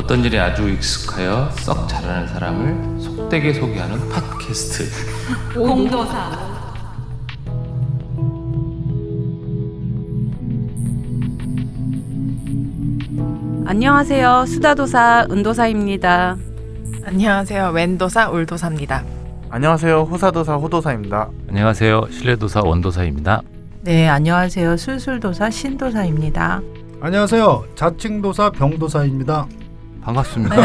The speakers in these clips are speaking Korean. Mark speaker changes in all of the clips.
Speaker 1: 어떤 일이 아주 익숙하여 썩 잘하는 사람을 속되게 소개하는 팟캐스트.
Speaker 2: 공도사. 안녕하세요. 수다도사 은도사입니다.
Speaker 3: 안녕하세요. 웬도사 울도사입니다.
Speaker 4: 안녕하세요. 호사도사 호도사입니다.
Speaker 1: 안녕하세요. 신뢰도사 원도사입니다.
Speaker 5: 네, 안녕하세요. 술술도사 신도사입니다.
Speaker 6: 안녕하세요. 자칭도사 병도사입니다.
Speaker 1: 반갑습니다.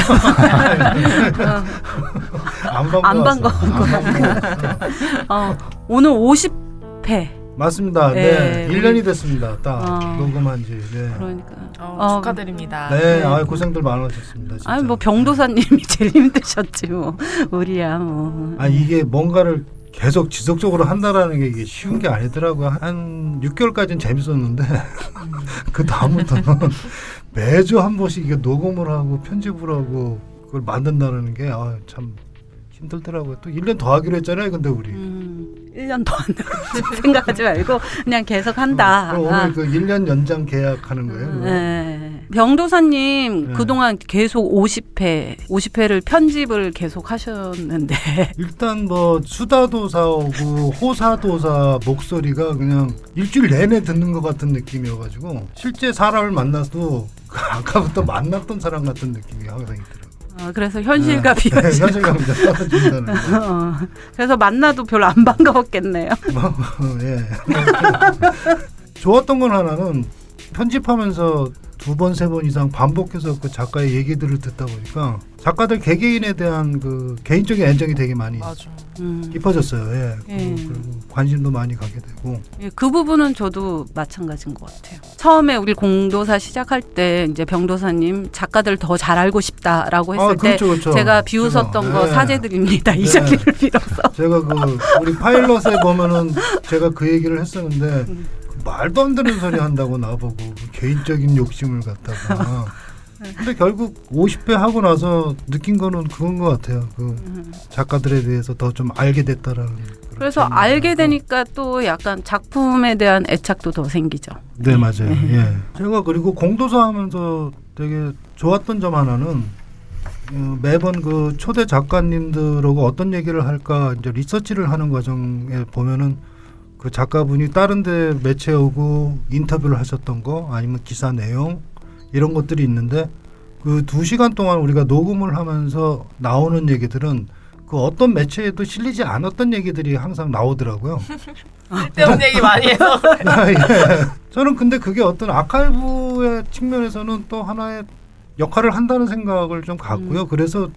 Speaker 2: 안 반가운 거야. 오늘 50회.
Speaker 6: 맞습니다. 네, 1년이 됐습니다. 딱 녹음한 지. 네.
Speaker 2: 그러니까.
Speaker 3: 축하드립니다.
Speaker 6: 네, 고생들 많으셨습니다. 진짜.
Speaker 2: 아니 뭐 병도사님이 제일 힘드셨지 뭐. 우리야 뭐.
Speaker 6: 이게 뭔가를 계속 지속적으로 한다라는 게 이게 쉬운 게 아니더라고요. 한 6개월까지는 재밌었는데 그 다음부터는 매주 한 번씩 이게 녹음을 하고 편집을 하고 그걸 만든다는 게 참 힘들더라고요. 또 1년 더 하기로 했잖아요. 근데 우리
Speaker 2: 1년 더 한다고 생각하지 말고 그냥 계속 한다.
Speaker 6: 오늘 그 1년 연장 계약하는 거예요.
Speaker 2: 네. 병도사님 그동안 계속 50회를 편집을 계속 하셨는데
Speaker 6: 일단 뭐 수다도사하고 호사도사 목소리가 그냥 일주일 내내 듣는 것 같은 느낌이어가지고 실제 사람을 만나도 아까부터 만났던 사람 같은 느낌이 항상 있더라고요.
Speaker 2: 그래서 현실감이
Speaker 6: 현실감이 떨어진다는 거.
Speaker 2: 그래서 만나도 별로 안 반가웠겠네요.
Speaker 6: 예. 좋았던 건 하나는 편집하면서 2번, 3번 이상 반복해서 그 작가의 얘기들을 듣다 보니까 작가들 개개인에 대한 그 개인적인 애정이 되게 많이 깊어졌어요. 예. 그리고 관심도 많이 가게 되고.
Speaker 2: 예, 그 부분은 저도 마찬가지인 것 같아요. 처음에 우리 공도사 시작할 때 이제 병도사님 작가들 더 잘 알고 싶다라고 했을 때
Speaker 6: 그렇죠.
Speaker 2: 제가 비웃었던 거 사죄드립니다. 이 자리를 빌어서.
Speaker 6: 제가 우리 파일럿에 보면은 제가 그 얘기를 했었는데 말도 안 되는 소리 한다고 나보고 개인적인 욕심을 갖다가. 근데 결국 50회 하고 나서 느낀 거는 그건 것 같아요. 그 작가들에 대해서 더 좀 알게 됐다라는.
Speaker 2: 그래서 알게 되니까 또 약간 작품에 대한 애착도 더 생기죠.
Speaker 6: 네, 맞아요. 예. 제가 그리고 공도사 하면서 되게 좋았던 점 하나는 매번 그 초대 작가님들하고 어떤 얘기를 할까 이제 리서치를 하는 과정에 보면은 그 작가분이 다른 데 매체에 오고 인터뷰를 하셨던 거 아니면 기사 내용 이런 것들이 있는데 그 2시간 동안 우리가 녹음을 하면서 나오는 얘기들은 그 어떤 매체에도 실리지 않았던 얘기들이 항상 나오더라고요.
Speaker 3: 쓸데없는 얘기 많이 해서
Speaker 6: 예. 저는 근데 그게 어떤 아카이브의 측면에서는 또 하나의 역할을 한다는 생각을 좀 갖고요. 그래서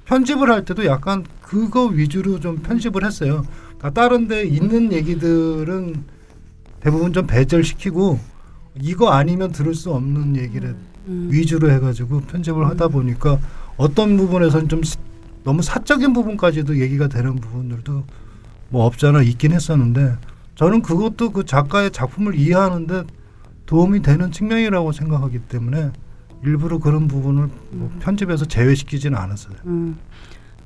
Speaker 6: 편집을 할 때도 약간 그거 위주로 좀 편집을 했어요. 다른 데 있는 얘기들은 대부분 좀 배절시키고 이거 아니면 들을 수 없는 얘기를 위주로 해가지고 편집을 하다 보니까 어떤 부분에서는 좀 너무 사적인 부분까지도 얘기가 되는 부분들도 뭐 없잖아 있긴 했었는데 저는 그것도 그 작가의 작품을 이해하는데 도움이 되는 측면이라고 생각하기 때문에 일부러 그런 부분을 뭐 편집해서 제외시키지는 않았어요.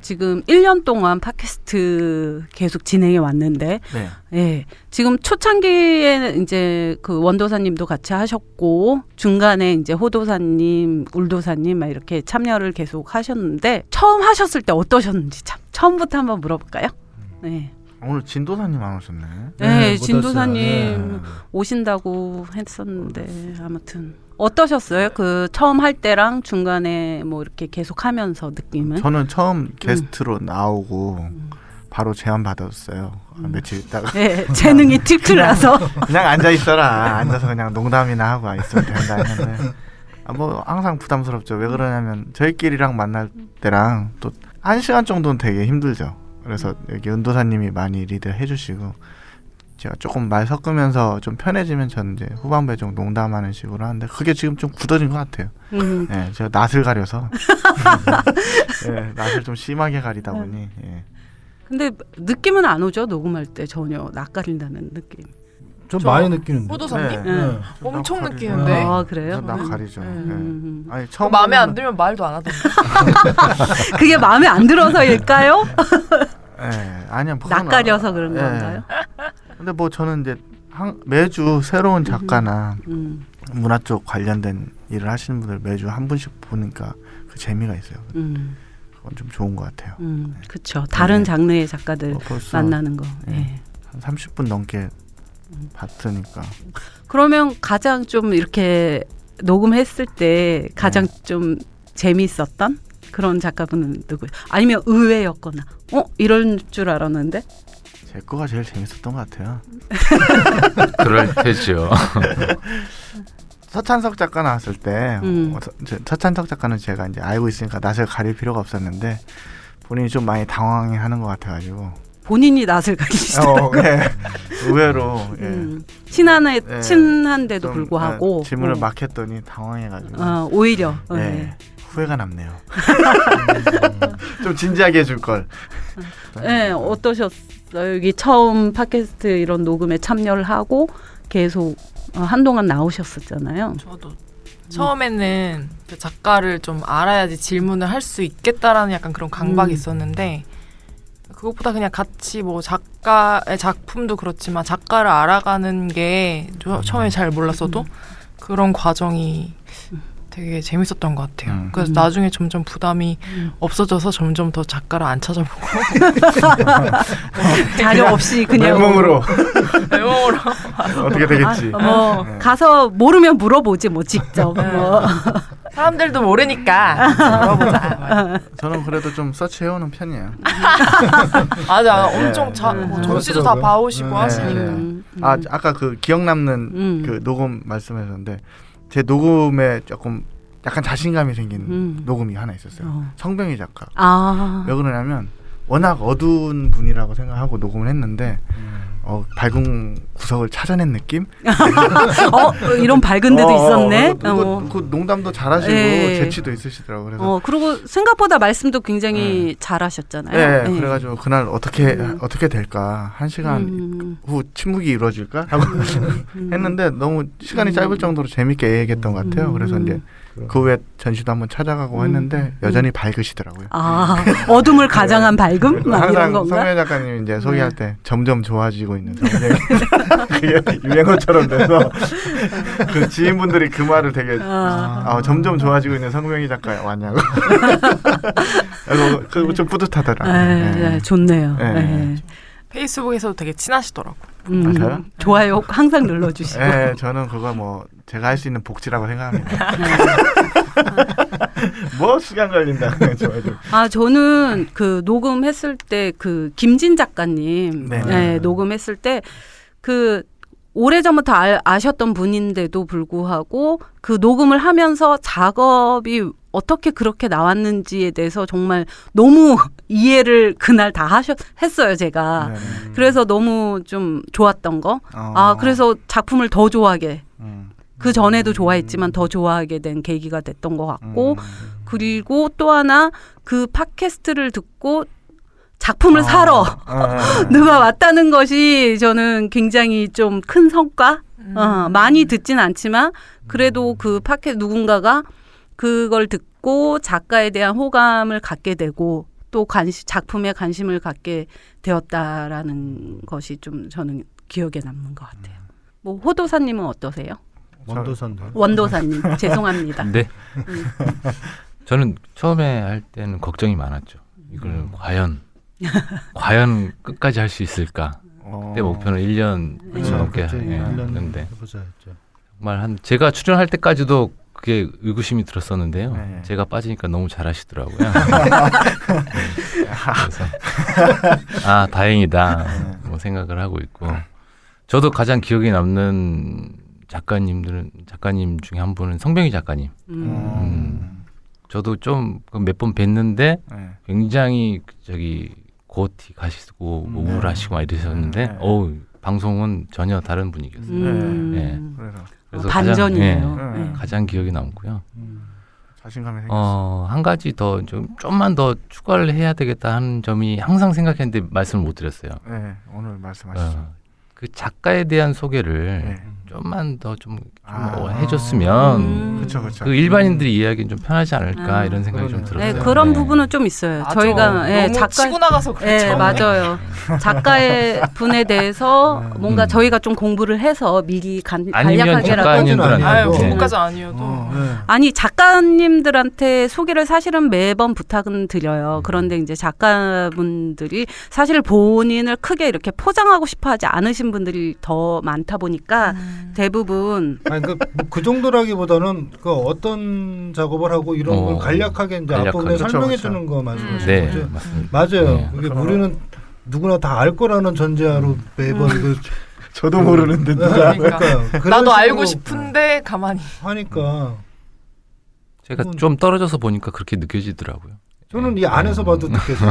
Speaker 2: 지금 1년 동안 팟캐스트 계속 진행해 왔는데,
Speaker 4: 네.
Speaker 2: 예, 지금 초창기에 이제 그 원도사님도 같이 하셨고 중간에 이제 호도사님, 울도사님 막 이렇게 참여를 계속 하셨는데 처음 하셨을 때 어떠셨는지 참 처음부터 한번 물어볼까요? 네.
Speaker 4: 오늘 진도사님 안 오셨네.
Speaker 2: 네,
Speaker 6: 못
Speaker 2: 진도사님 오신다고 했었는데 아무튼 어떠셨어요? 그 처음 할 때랑 중간에 뭐 이렇게 계속 하면서 느낌은?
Speaker 4: 저는 처음 게스트로 나오고 바로 제안 받았어요. 며칠 있다가
Speaker 2: 네, 재능이 튀클라서
Speaker 4: 그냥 앉아 있어라. 앉아서 그냥 농담이나 하고 있으면 된다 했는데 뭐 항상 부담스럽죠. 왜 그러냐면 저희끼리랑 만날 때랑 또 1시간 정도는 되게 힘들죠. 그래서 여기 은도사님이 많이 리드 해주시고 제가 조금 말 섞으면서 좀 편해지면 저는 이제 후반부에 좀 농담하는 식으로 하는데 그게 지금 좀 굳어진 것 같아요. 예, 제가 낯을 가려서 예, 낯을 좀 심하게 가리다 보니 예.
Speaker 2: 근데 느낌은 안 오죠? 녹음할 때 전혀 낯가린다는 느낌.
Speaker 6: 좀 많이 느끼는데.
Speaker 3: 호도사님?
Speaker 4: 네.
Speaker 3: 엄청
Speaker 4: 낯
Speaker 3: 느끼는데?
Speaker 2: 아 그래요?
Speaker 4: 낯 가리죠. 예. 아니
Speaker 3: 처음 마음에 안 들면 말도 안 하던데.
Speaker 2: 그게 마음에 안 들어서일까요?
Speaker 4: 예, 아니요.
Speaker 2: 낯가려서 그런 건가요?
Speaker 4: 근데 뭐 저는 이제 매주 새로운 작가나 문화 쪽 관련된 일을 하시는 분들 매주 한 분씩 보니까 그 재미가 있어요. 그건 좀 좋은 것 같아요.
Speaker 2: 그렇죠. 다른 장르의 작가들
Speaker 4: 벌써
Speaker 2: 만나는 거.
Speaker 4: 네.
Speaker 2: 예.
Speaker 4: 한 30분 넘게 봤으니까.
Speaker 2: 그러면 가장 좀 이렇게 녹음했을 때 가장 좀 재미있었던 그런 작가분은 누구예요? 아니면 의외였거나 이런 줄 알았는데
Speaker 4: 제 거가 제일 재밌었던 것 같아요.
Speaker 1: 그럴 테죠.
Speaker 4: 서찬석 작가 나왔을 때 서찬석 작가는 제가 이제 알고 있으니까 낯을 가릴 필요가 없었는데 본인이 좀 많이 당황해하는 것 같아가지고
Speaker 2: 본인이 낯을 가리시죠.
Speaker 4: 네. 의외로 예.
Speaker 2: 친한데도
Speaker 4: 좀,
Speaker 2: 불구하고
Speaker 4: 질문을 막 했더니 당황해가지고
Speaker 2: 오히려
Speaker 4: 네. 후회가 남네요. 좀 진지하게 해줄 걸.
Speaker 2: 네, 어떠셨어요? 여기 처음 팟캐스트 이런 녹음에 참여를 하고 계속 한동안 나오셨었잖아요.
Speaker 3: 저도 처음에는 그 작가를 좀 알아야지 질문을 할 수 있겠다라는 약간 그런 강박이 있었는데 그것보다 그냥 같이 뭐 작가의 작품도 그렇지만 작가를 알아가는 게 처음에 잘 몰랐어도 그런 과정이 되게 재밌었던 것 같아요. 그래서 나중에 점점 부담이 없어져서 점점 더 작가를 안 찾아보고
Speaker 2: 자료 없이 그냥
Speaker 4: 맨몸으로
Speaker 3: 외모로
Speaker 4: 어떻게 되겠지. 네.
Speaker 2: 가서 모르면 물어보지 뭐 직접.
Speaker 3: 사람들도 모르니까 물어보자.
Speaker 4: 저는 그래도 좀 서치해오는 편이에요.
Speaker 3: 맞아,
Speaker 4: 네,
Speaker 3: 엄청
Speaker 4: 네.
Speaker 3: 정씨도 다 봐오시고
Speaker 6: 네.
Speaker 3: 하시니까.
Speaker 4: 아까 그 기억 남는 그 녹음 말씀하셨는데 제 녹음에 조금 약간 자신감이 생긴 녹음이 하나 있었어요. 성병희 작가. 왜 그러냐면 워낙 어두운 분이라고 생각하고 녹음을 했는데 밝은 구석을 찾아낸 느낌?
Speaker 2: 이런 밝은 데도 있었네.
Speaker 4: 그 농담도 잘하시고
Speaker 2: 네.
Speaker 4: 재치도 있으시더라고요. 그래서
Speaker 2: 그리고 생각보다 말씀도 굉장히 잘하셨잖아요.
Speaker 4: 네,
Speaker 2: 네.
Speaker 4: 그래가지고 그날 어떻게 될까? 1시간 후 침묵이 이루어질까? 하고 했는데 너무 시간이 짧을 정도로 재밌게 얘기했던 것 같아요. 그래서 이제 그 후에 전시도 한번 찾아가고 했는데 여전히 밝으시더라고요.
Speaker 2: 어둠을 가장한 밝음? 막 이런
Speaker 4: 항상
Speaker 2: 건가?
Speaker 4: 성현 작가님이 이제 소개할 때 점점 좋아지고 있는 성현이 그게 유행어처럼 돼서 그 지인분들이 그 말을 되게 점점 좋아지고 있는 성병희 작가 왔냐고. 그래서 그거 좀 뿌듯하더라고요.
Speaker 2: 네, 좋네요.
Speaker 4: 네.
Speaker 2: 네.
Speaker 3: 페이스북에서도 되게 친하시더라고.
Speaker 4: 맞아요?
Speaker 2: 좋아요 항상 눌러주시고.
Speaker 4: 네, 저는 그거 뭐 제가 할 수 있는 복지라고 생각합니다. 뭐 시간 걸린다. 좋아요.
Speaker 2: 저는 그 녹음했을 때 그 김진 작가님
Speaker 4: 네.
Speaker 2: 녹음했을 때 그 오래전부터 아셨던 분인데도 불구하고 그 녹음을 하면서 작업이 어떻게 그렇게 나왔는지에 대해서 정말 너무 이해를 그날 다 했어요, 제가.
Speaker 4: 네네.
Speaker 2: 그래서 너무 좀 좋았던 거. 그래서 작품을 더 좋아하게. 그 전에도 좋아했지만 더 좋아하게 된 계기가 됐던 것 같고, 그리고 또 하나 그 팟캐스트를 듣고 작품을 사러 누가 왔다는 것이 저는 굉장히 좀 큰 성과. 많이 듣진 않지만 그래도 그 팟캐스트 누군가가 그걸 듣고 작가에 대한 호감을 갖게 되고 또 작품에 관심을 갖게 되었다라는 것이 좀 저는 기억에 남는 것 같아요. 뭐 호도사님은 어떠세요? 원도사님 죄송합니다.
Speaker 1: 네. 저는 처음에 할 때는 걱정이 많았죠. 이걸 과연 끝까지 할 수 있을까? 그때 목표는 1년 넘게 했는데 정말 제가 출연할 때까지도 그게 의구심이 들었었는데요.
Speaker 4: 네.
Speaker 1: 제가 빠지니까 너무 잘하시더라고요. 그래서 다행이다 뭐 생각을 하고 있고, 저도 가장 기억에 남는 작가님 중에 한 분은 성병희 작가님. 저도 좀 몇 번 뵀는데 굉장히 고티 가시고 우울하시고 막 이러셨는데 방송은 전혀 다른 분위기였어요. 그래서
Speaker 2: 반전이네요.
Speaker 1: 가장 기억에 남고요.
Speaker 4: 자신감이 생겼어요.
Speaker 1: 한 가지 더 좀만 더 추가를 해야 되겠다 하는 점이 항상 생각했는데 말씀을 못 드렸어요.
Speaker 4: 네, 오늘 말씀하시죠.
Speaker 1: 그 작가에 대한 소개를
Speaker 4: 네.
Speaker 1: 좀만 더 좀
Speaker 4: 아.
Speaker 1: 해줬으면
Speaker 4: 그렇죠.
Speaker 1: 그 일반인들이 이해하기는 좀 편하지 않을까
Speaker 2: 아.
Speaker 1: 이런 생각이 좀
Speaker 6: 그러네요.
Speaker 1: 들었어요.
Speaker 2: 네, 그런
Speaker 1: 네.
Speaker 2: 부분은 좀 있어요.
Speaker 3: 맞아.
Speaker 2: 저희가 예,
Speaker 3: 너무 치고 나가서 그렇죠.
Speaker 2: 예, 맞아요. 작가의 분에 대해서 뭔가 저희가 좀 공부를 해서 미리
Speaker 1: 아니면
Speaker 2: 간략하게라도
Speaker 1: 작가님들한테
Speaker 3: 아유,
Speaker 6: 네.
Speaker 3: 그것까지 아니어도
Speaker 6: 네.
Speaker 2: 아니 작가님들한테 소개를 사실은 매번 부탁은 드려요. 그런데 이제 작가분들이 사실 본인을 크게 이렇게 포장하고 싶어하지 않으신 분들이 더 많다 보니까 대부분
Speaker 6: 아니 그 정도라기보다는 그 어떤 작업을 하고 이런 걸 간략하게 이제
Speaker 1: 간략하게.
Speaker 6: 앞부분에
Speaker 4: 그렇죠,
Speaker 6: 설명해
Speaker 4: 그렇죠.
Speaker 6: 주는 거 말씀하시는
Speaker 1: 네,
Speaker 6: 거죠.
Speaker 1: 맞습니다.
Speaker 6: 맞아요.
Speaker 1: 네.
Speaker 6: 이게 우리는 누구나 다 알 거라는 전제하로 매번 그
Speaker 4: 저도 모르는데 누가
Speaker 3: 그러니까.
Speaker 6: 그런
Speaker 3: 나도
Speaker 6: 식으로
Speaker 3: 알고 싶은데 가만히
Speaker 6: 하니까
Speaker 1: 제가 좀 떨어져서 보니까 그렇게 느껴지더라고요.
Speaker 6: 저는 이 안에서 봐도 느껴져요.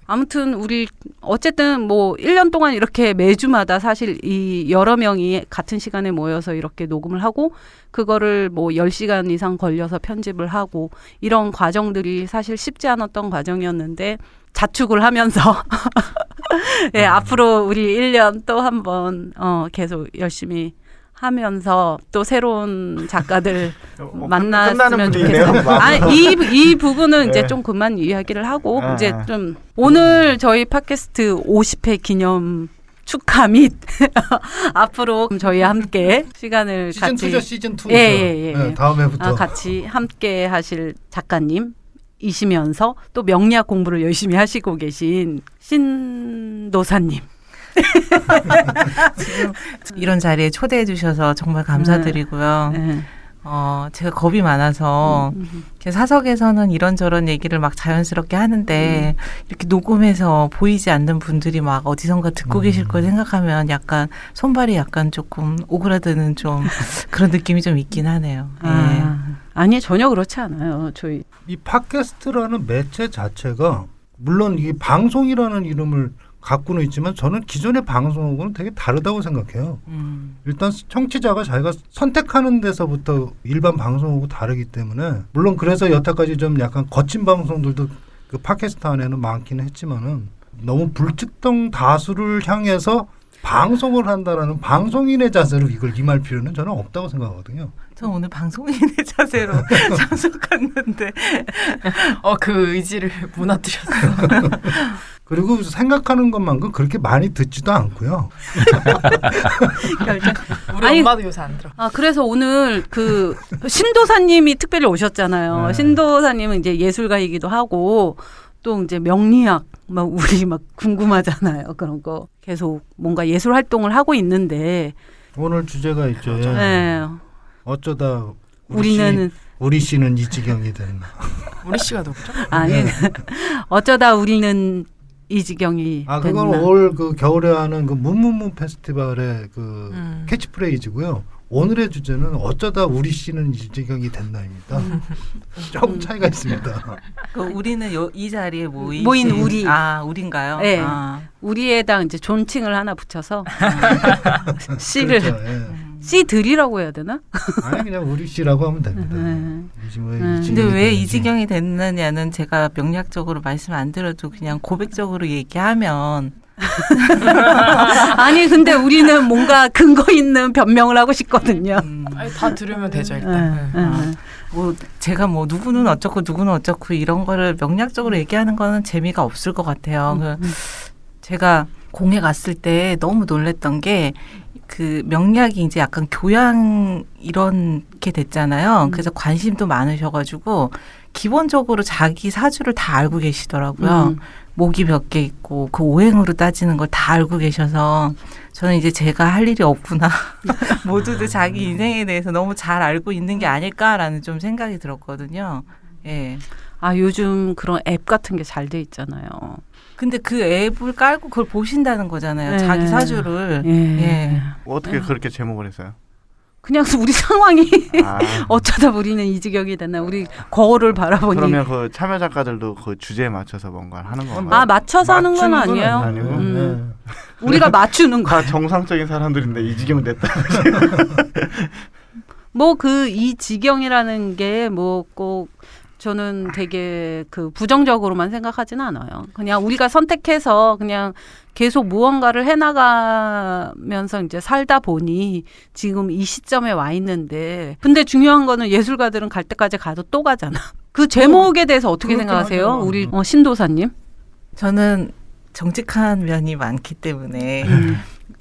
Speaker 2: 아무튼 우리 어쨌든 뭐 1년 동안 이렇게 매주마다 사실 이 여러 명이 같은 시간에 모여서 이렇게 녹음을 하고 그거를 뭐 10시간 이상 걸려서 편집을 하고 이런 과정들이 사실 쉽지 않았던 과정이었는데 자축을 하면서 예, 앞으로 우리 1년 또 한번 계속 열심히 하면서 또 새로운 작가들 만났으면 좋겠어요. 아니, 이 부분은 이제
Speaker 4: 네.
Speaker 2: 좀 그만 이야기를 하고
Speaker 4: 아,
Speaker 2: 이제
Speaker 4: 아.
Speaker 2: 좀 오늘 저희 팟캐스트 50회 기념 축하 및 앞으로 저희와 함께 시간을
Speaker 6: 시즌
Speaker 2: 같이
Speaker 6: 2죠, 시즌 2죠.
Speaker 2: 예.
Speaker 6: 네, 다음 해부터.
Speaker 2: 같이 함께 하실 작가님이시면서 또 명리학 공부를 열심히 하시고 계신 신도사님.
Speaker 5: 이런 자리에 초대해 주셔서 정말 감사드리고요.
Speaker 2: 네.
Speaker 5: 제가 겁이 많아서 제 사석에서는 이런저런 얘기를 막 자연스럽게 하는데 이렇게 녹음해서 보이지 않는 분들이 막 어디선가 듣고 계실 걸 생각하면 약간 손발이 약간 조금 오그라드는 좀 그런 느낌이 좀 있긴 하네요.
Speaker 2: 아니 전혀 그렇지 않아요. 저희
Speaker 6: 이 팟캐스트라는 매체 자체가 물론 이 방송이라는 이름을 갖고는 있지만 저는 기존의 방송하고는 되게 다르다고 생각해요. 일단 청취자가 자기가 선택하는 데서부터 일반 방송하고 다르기 때문에 물론 그래서 여태까지 좀 약간 거친 방송들도 그 팟캐스트 안에는 많기는 했지만은 너무 불특정 다수를 향해서 방송을 한다라는 방송인의 자세로 이걸 임할 필요는 저는 없다고 생각하거든요.
Speaker 5: 저 오늘 방송인의 자세로 참석했는데
Speaker 3: 그 의지를 무너뜨렸어.
Speaker 6: 그리고 생각하는 것만큼 그렇게 많이 듣지도 않고요.
Speaker 3: 우리
Speaker 2: 아니,
Speaker 3: 엄마도 요새 안 들어.
Speaker 2: 그래서 오늘 그 신도사님이 특별히 오셨잖아요.
Speaker 6: 네.
Speaker 2: 신도사님은 이제 예술가이기도 하고 또 이제 명리학 막 우리 막 궁금하잖아요. 그런 거 계속 뭔가 예술 활동을 하고 있는데
Speaker 6: 오늘 주제가 있죠. 예.
Speaker 2: 네.
Speaker 6: 어쩌다
Speaker 2: 우리
Speaker 6: 씨는 이 지경이 됐나.
Speaker 3: 우리 씨가 누구죠?
Speaker 2: 아니 어쩌다 우리는 이 지경이
Speaker 6: 아
Speaker 2: 됐나.
Speaker 6: 그건 올 그 겨울에 하는 그 문문문 페스티벌의 그 캐치프레이즈고요. 오늘의 주제는 어쩌다 우리 씨는 이 지경이 됐나입니다. 조금 차이가 있습니다.
Speaker 5: 그 우리는 이 자리에
Speaker 2: 모인 우리.
Speaker 5: 우리인가요?
Speaker 2: 네.
Speaker 5: 아.
Speaker 2: 우리에다 이제 존칭을 하나 붙여서 씨를
Speaker 6: 그렇죠, 예.
Speaker 2: 씨들이라고 해야 되나?
Speaker 6: 아니 그냥 우리 씨라고 하면 됩니다.
Speaker 2: 네.
Speaker 5: 근데 왜 이 지경이 됐느냐는 제가 명략적으로 말씀 안 드려도 그냥 고백적으로 얘기하면
Speaker 2: 아니 근데 우리는 뭔가 근거 있는 변명을 하고 싶거든요.
Speaker 3: 아니, 다 들으면 되죠 일단.
Speaker 5: 뭐 제가 뭐 누구는 어쩌고 이런 거를 명략적으로 얘기하는 거는 재미가 없을 것 같아요. 제가 공에 갔을 때 너무 놀랬던 게 그 명략이 이제 약간 교양 이런 게 됐잖아요. 그래서 관심도 많으셔가지고 기본적으로 자기 사주를 다 알고 계시더라고요. 목이 몇 개 있고 그 오행으로 따지는 걸 다 알고 계셔서 저는 이제 제가 할 일이 없구나. 모두들 자기 인생에 대해서 너무 잘 알고 있는 게 아닐까라는 좀 생각이 들었거든요. 예.
Speaker 2: 아 요즘 그런 앱 같은 게 잘 돼 있잖아요.
Speaker 5: 근데 그 앱을 깔고 그걸 보신다는 거잖아요.
Speaker 2: 네.
Speaker 5: 자기 사주를.
Speaker 2: 예.
Speaker 5: 예.
Speaker 4: 어떻게 그렇게 제목을 했어요?
Speaker 2: 그냥 우리 상황이
Speaker 4: 아,
Speaker 2: 어쩌다 우리는 이 지경이 됐나. 우리 거울을 바라보니.
Speaker 4: 그러면 그 참여 작가들도 그 주제에 맞춰서 뭔가 하는 건가요?
Speaker 2: 아 맞춰서 하는 건
Speaker 6: 맞추는 건
Speaker 2: 아니에요.
Speaker 6: 아니고.
Speaker 2: 우리가 맞추는 거.
Speaker 4: 다 정상적인 사람들인데 이 지경 됐다.
Speaker 2: 뭐 그 이 지경이라는 게 뭐 꼭 저는 되게 그 부정적으로만 생각하지는 않아요. 그냥 우리가 선택해서 그냥 계속 무언가를 해나가면서 이제 살다 보니 지금 이 시점에 와 있는데, 근데 중요한 거는 예술가들은 갈 때까지 가도 또 가잖아. 그 제목에 대해서 어떻게
Speaker 6: 그렇긴
Speaker 2: 생각하세요?
Speaker 6: 하죠.
Speaker 2: 우리 신도사님?
Speaker 5: 저는 정직한 면이 많기 때문에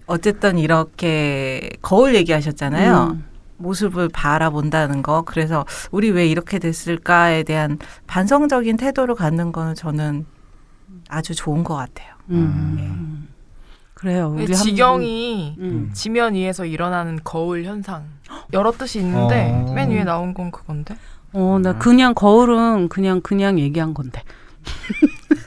Speaker 5: 어쨌든 이렇게 거울 얘기하셨잖아요. 모습을 바라본다는 거. 그래서 우리 왜 이렇게 됐을까에 대한 반성적인 태도를 갖는 거는 저는 아주 좋은 것 같아요.
Speaker 2: 그래요. 우리
Speaker 3: 지경이
Speaker 2: 음.
Speaker 3: 지면 위에서 일어나는 거울 현상 여러 뜻이 있는데
Speaker 6: 어.
Speaker 3: 맨 위에 나온 건 그건데.
Speaker 2: 나 그냥 거울은 그냥 얘기한 건데.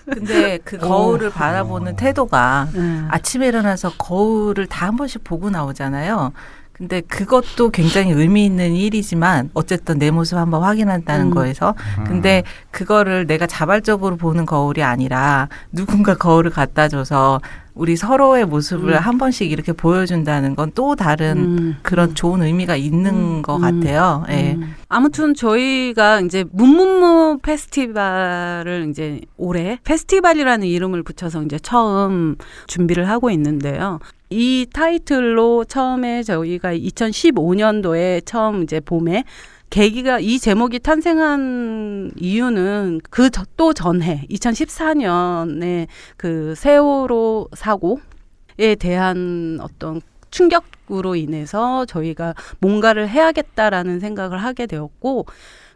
Speaker 5: 근데 그 거울을 바라보는 태도가
Speaker 2: 음.
Speaker 5: 아침에 일어나서 거울을 다 한 번씩 보고 나오잖아요. 근데 그것도 굉장히 의미 있는 일이지만 어쨌든 내 모습 한번 확인한다는 거에서 근데 그거를 내가 자발적으로 보는 거울이 아니라 누군가 거울을 갖다 줘서 우리 서로의 모습을 한 번씩 이렇게 보여준다는 건 또 다른 그런 좋은 의미가 있는 것 같아요. 예.
Speaker 2: 아무튼 저희가 이제 문문무 페스티벌을 이제 올해 페스티벌이라는 이름을 붙여서 이제 처음 준비를 하고 있는데요. 이 타이틀로 처음에 저희가 2015년도에 처음 이제 봄에 계기가 이 제목이 탄생한 이유는 그 또 전해 2014년에 그 세월호 사고에 대한 어떤 충격으로 인해서 저희가 뭔가를 해야겠다라는 생각을 하게 되었고,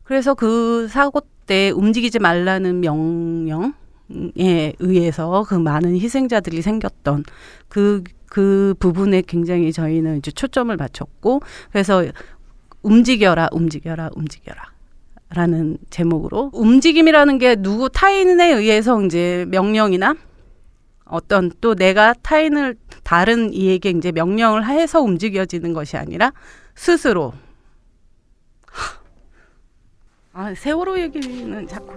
Speaker 2: 그래서 그 사고 때 움직이지 말라는 명령에 의해서 그 많은 희생자들이 생겼던 그 부분에 굉장히 저희는 이제 초점을 맞췄고, 그래서 움직여라 라는 제목으로, 움직임이라는 게 누구 타인에 의해서 이제 명령이나 어떤 또 내가 다른 이에게 이제 명령을 해서 움직여지는 것이 아니라 스스로. 세월호 얘기는 자꾸.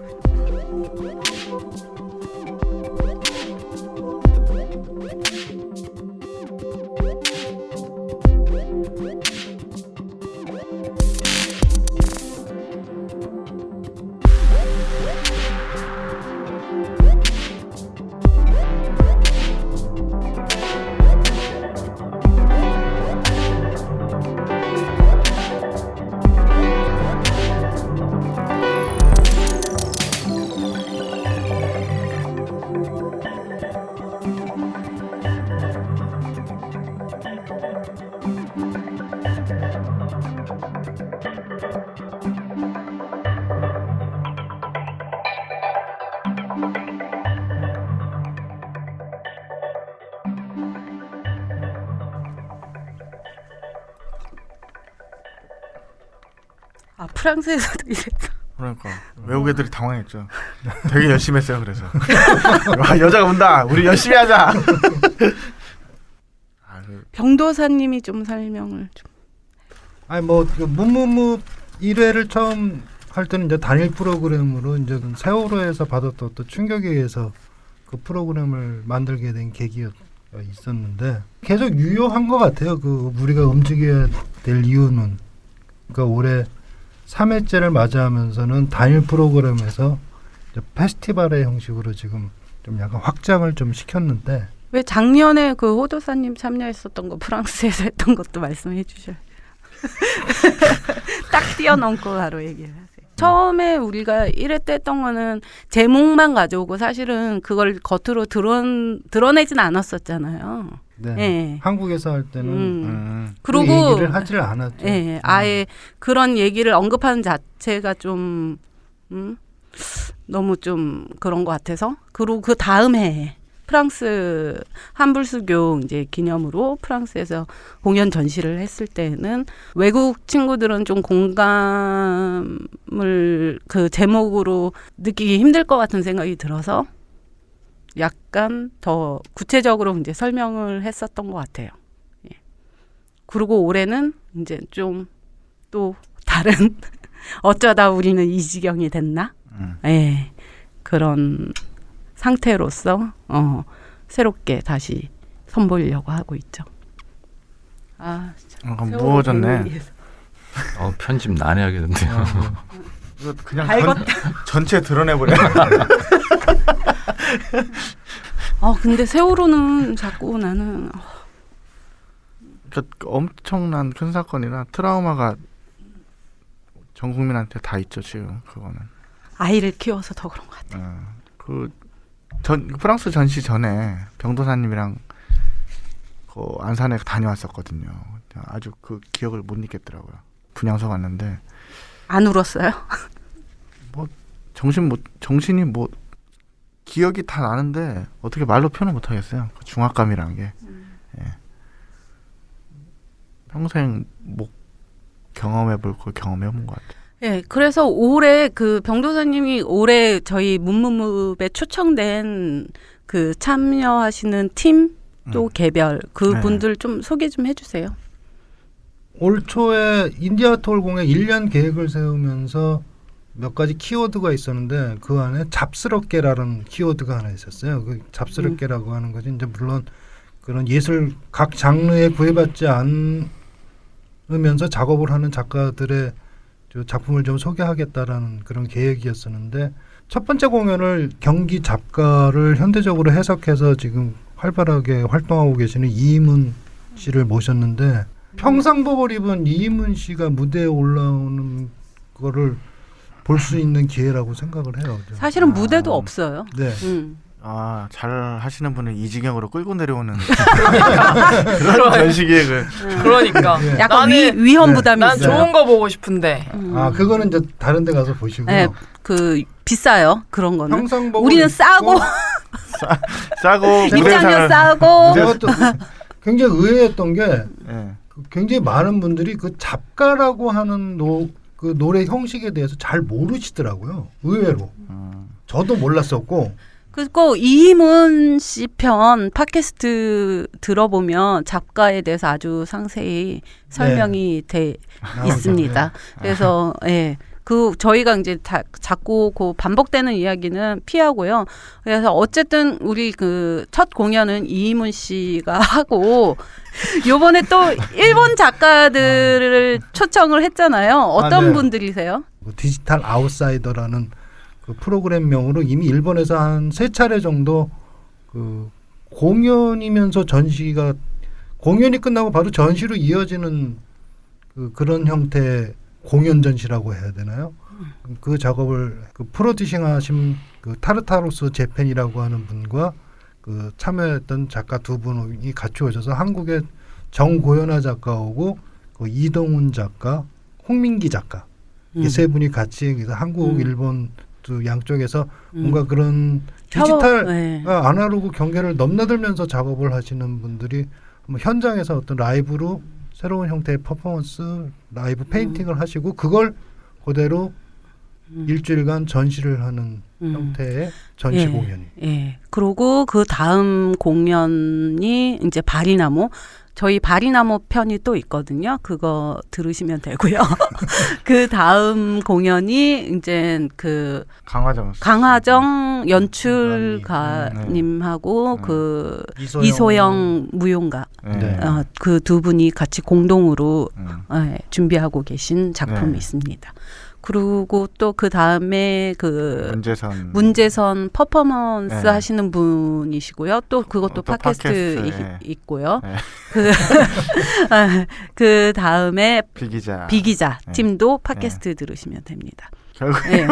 Speaker 2: 프랑스에서도 이랬어.
Speaker 4: 그러니까 외국 애들이 당황했죠. 되게 열심히 했어요. 그래서 와, 여자가 온다. 우리 열심히 하자.
Speaker 2: 병도사님이 좀 설명을 좀.
Speaker 6: 아니 뭐 문무무 1회를 처음 할 때는 이제 단일 프로그램으로 이제 세월호에서 받았던 또 충격에 의해서 그 프로그램을 만들게 된 계기가 있었는데 계속 유효한 것 같아요. 그 우리가 움직여야 될 이유는, 그러니까 올해 3회째를 맞이하면서는 단일 프로그램에서 이제 페스티벌의 형식으로 지금 좀 약간 확장을 좀 시켰는데,
Speaker 2: 왜 작년에 그 호도사님 참여했었던 거 프랑스에서 했던 것도 말씀해 주셔요. 딱 뛰어넘고 바로 얘기를 하세요. 처음에 우리가 1회 때 했던 거는 제목만 가져오고 사실은 그걸 겉으로 드러내진 않았었잖아요.
Speaker 6: 네.
Speaker 2: 예.
Speaker 6: 한국에서 할 때는 그
Speaker 2: 그리고
Speaker 6: 얘기를 하질 않았죠.
Speaker 2: 예, 아예 그런 얘기를 언급하는 자체가 좀 너무 좀 그런 것 같아서, 그리고 그 다음 해에 프랑스 한불수교 이제 기념으로 프랑스에서 공연 전시를 했을 때는 외국 친구들은 좀 공감을 그 제목으로 느끼기 힘들 것 같은 생각이 들어서 약간 더 구체적으로 이제 설명을 했었던 것 같아요. 예. 그리고 올해는 이제 좀 또 다른 어쩌다 우리는 이 지경이 됐나? 예. 그런 상태로서 새롭게 다시 선보이려고 하고 있죠.
Speaker 4: 무거워졌네.
Speaker 1: 편집 난해하겠는데요.
Speaker 4: 이거 그냥
Speaker 2: 달궜다.
Speaker 4: 전체 드러내버려.
Speaker 2: 근데 세월호는 자꾸 나는
Speaker 4: 엄청난 큰 사건이라 트라우마가 전 국민한테 다 있죠 지금 그거는.
Speaker 2: 아이를 키워서 더 그런 것 같아요.
Speaker 4: 프랑스 전시 전에 병도사님이랑 그 안산에 다녀왔었거든요. 아주 그 기억을 못 잊겠더라고요. 분향소 갔는데
Speaker 2: 안 울었어요?
Speaker 4: 정신이 기억이 다 나는데 어떻게 말로 표현을 못 하겠어요. 그 중압감이라는 게 평생 못 경험해볼 걸 경험해본 것 같아요.
Speaker 2: 예, 그래서 올해 그 병도사님이 올해 저희 문무무에 초청된 그 참여하시는 팀 또 개별 그 분들 좀 소개 좀 해주세요.
Speaker 6: 올 초에 인디아 토울 공약 1년 계획을 세우면서 몇 가지 키워드가 있었는데 그 안에 잡스럽게라는 키워드가 하나 있었어요. 그 잡스럽게라고 하는 것이 이제 물론 그런 예술 각 장르에 구애받지 않으면서 작업을 하는 작가들의 작품을 좀 소개하겠다라는 그런 계획이었었는데 첫 번째 공연을 경기 작가를 현대적으로 해석해서 지금 활발하게 활동하고 계시는 이희문 씨를 모셨는데 평상복을 입은 이희문 씨가 무대에 올라오는 거를 볼 수 있는 기회라고 생각을 해요.
Speaker 2: 사실은 무대도 없어요.
Speaker 6: 네.
Speaker 4: 잘 하시는 분을 이지경으로 끌고 내려오는 그런 전시 기획을.
Speaker 3: 그러니까
Speaker 2: 약간 위험 부담이
Speaker 3: 난
Speaker 2: 있어요.
Speaker 3: 좋은 거 보고 싶은데.
Speaker 6: 그거는 이제 다른 데 가서 보시고요.
Speaker 2: 네, 그 비싸요. 그런 거는.
Speaker 6: 평상복을
Speaker 2: 우리는 싸고
Speaker 4: 싸고
Speaker 2: 입장료 싸고.
Speaker 6: 제가 또 굉장히 의외였던 게 굉장히 많은 분들이 그 작가라고 하는 그 노래 형식에 대해서 잘 모르시더라고요. 의외로. 저도 몰랐었고.
Speaker 2: 그리고 이희문 씨 편 팟캐스트 들어보면 작가에 대해서 아주 상세히 설명이 돼 있습니다. 그래서 그 저희가 이제 자꾸 그 반복되는 이야기는 피하고요. 그래서 어쨌든 우리 그 첫 공연은 이희문 씨가 하고 요번에 또 일본 작가들을 초청을 했잖아요. 어떤 분들이세요?
Speaker 6: 디지털 아웃사이더라는 그 프로그램명으로 이미 일본에서 한 3차례 정도 그 공연이면서 전시가 공연이 끝나고 바로 전시로 이어지는 그런 형태의 공연 전시라고 해야 되나요? 그 작업을 그 프로듀싱하신 그 타르타로스 재팬이라고 하는 분과 그 참여했던 작가 두 분이 같이 오셔서 한국의 정고연아 작가 오고 그 이동훈 작가, 홍민기 작가 이 세 분이 같이 그래서 한국, 일본 두 양쪽에서 뭔가 그런 디지털 아날로그 경계를 넘나들면서 작업을 하시는 분들이 현장에서 어떤 라이브로 새로운 형태의 퍼포먼스, 라이브 페인팅을 하시고 그걸 그대로 일주일간 전시를 하는 형태의 전시 공연이.
Speaker 2: 그리고 그 다음 공연이 이제 바리나무. 저희 바리나무 편이 또 있거든요. 그거 들으시면 되고요. 그 다음 공연이 이제 그 강화정 연출가님하고 그 이소영 무용가 그 두 분이 같이 공동으로 준비하고 계신 작품이 있습니다. 그리고 또 그 다음에 그 문재선 퍼포먼스 하시는 분이시고요. 또 그것도 팟캐스트 있고요. 그 다음에 비기자 팀도 팟캐스트 들으시면 됩니다.
Speaker 4: 결국엔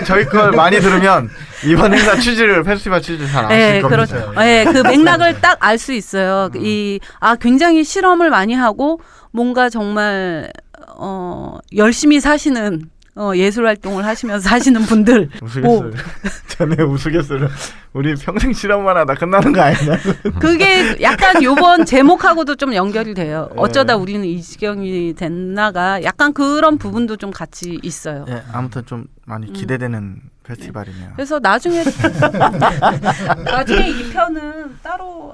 Speaker 4: 저희 걸 많이 들으면 이번 행사 페스티벌 취지를 잘 아실 겁니다.
Speaker 2: 그 맥락을 딱 알 수 있어요. 굉장히 실험을 많이 하고 뭔가 정말 열심히 사시는 예술 활동을 하시면서 사시는 분들.
Speaker 4: 우스갯소리. 전에 우스갯소리. 우리 평생 실험만 하다 끝나는 거 아니냐?
Speaker 2: 그게 약간 요번 제목하고도 좀 연결이 돼요. 어쩌다 우리는 이 지경이 됐나가 약간 그런 부분도 좀 같이 있어요.
Speaker 4: 아무튼 좀 많이 기대되는 페스티벌이네요.
Speaker 2: 그래서 나중에 이 편은 따로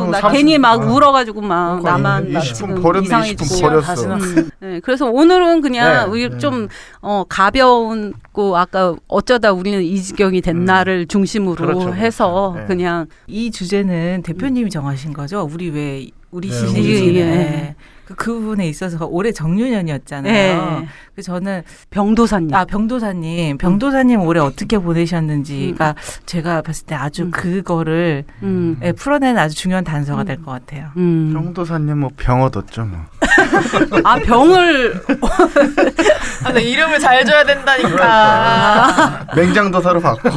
Speaker 2: 나 괜히 막 울어가지고 막 나만
Speaker 4: 20분 버렸네. 20분 버렸어.
Speaker 2: 그래서 오늘은 그냥 우리 좀 가벼운고 아까 어쩌다 우리는 이 지경이 됐나를 중심으로 해서 그냥
Speaker 5: 이 주제는 대표님이 정하신 거죠. 우리 왜 우리
Speaker 6: 네,
Speaker 5: 시즌
Speaker 2: 우리
Speaker 5: 네. 그 부분에 있어서 올해 정유년이었잖아요.
Speaker 2: 네.
Speaker 5: 그 저는
Speaker 2: 병도사님.
Speaker 5: 병도사님 올해 어떻게 보내셨는지가 제가 봤을 때 아주 그거를 예, 풀어내는 아주 중요한 단서가 될 것 같아요.
Speaker 4: 병도사님 뭐 병 얻었죠 뭐.
Speaker 2: 아 병을
Speaker 3: 아, 근데 이름을 잘 줘야 된다니까.
Speaker 4: 맹장도사로 받고.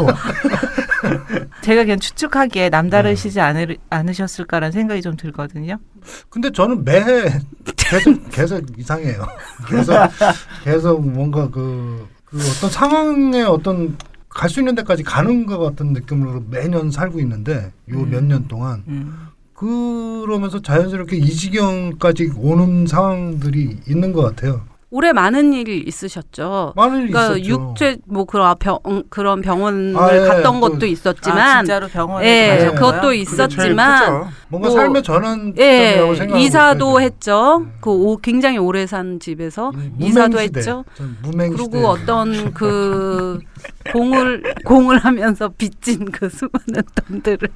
Speaker 5: 제가 그냥 추측하기에 남다르시지 않으셨을까라는 생각이 좀 들거든요.
Speaker 6: 근데 저는 매해 계속 이상해요. 계속 뭔가 그 어떤 상황에 어떤 갈 수 있는 데까지 가는 것 같은 느낌으로 매년 살고 있는데 요 몇 년 동안 그러면서 자연스럽게 이 지경까지 오는 상황들이 있는 것 같아요.
Speaker 2: 올해 많은 일이 있으셨죠.
Speaker 6: 많은 일이
Speaker 2: 그러니까
Speaker 6: 있었죠.
Speaker 2: 육체 뭐 그런 병원을
Speaker 6: 아, 예,
Speaker 2: 갔던
Speaker 6: 또-
Speaker 2: 것도
Speaker 5: 아,
Speaker 2: 있었지만,
Speaker 5: 진짜로 병원에
Speaker 2: 예,
Speaker 5: 가셨고요?
Speaker 2: 그것도
Speaker 4: 그게
Speaker 2: 있었지만,
Speaker 4: 제일 크죠.
Speaker 6: 뭔가
Speaker 2: 뭐,
Speaker 6: 삶의 전환점이라고
Speaker 2: 예,
Speaker 6: 생각하고
Speaker 2: 이사도
Speaker 6: 있어야죠.
Speaker 2: 했죠. 굉장히 오래 산 집에서 이사도 했죠. 그리고 어떤 그 공을 하면서 빚진 그 수많은 돈들을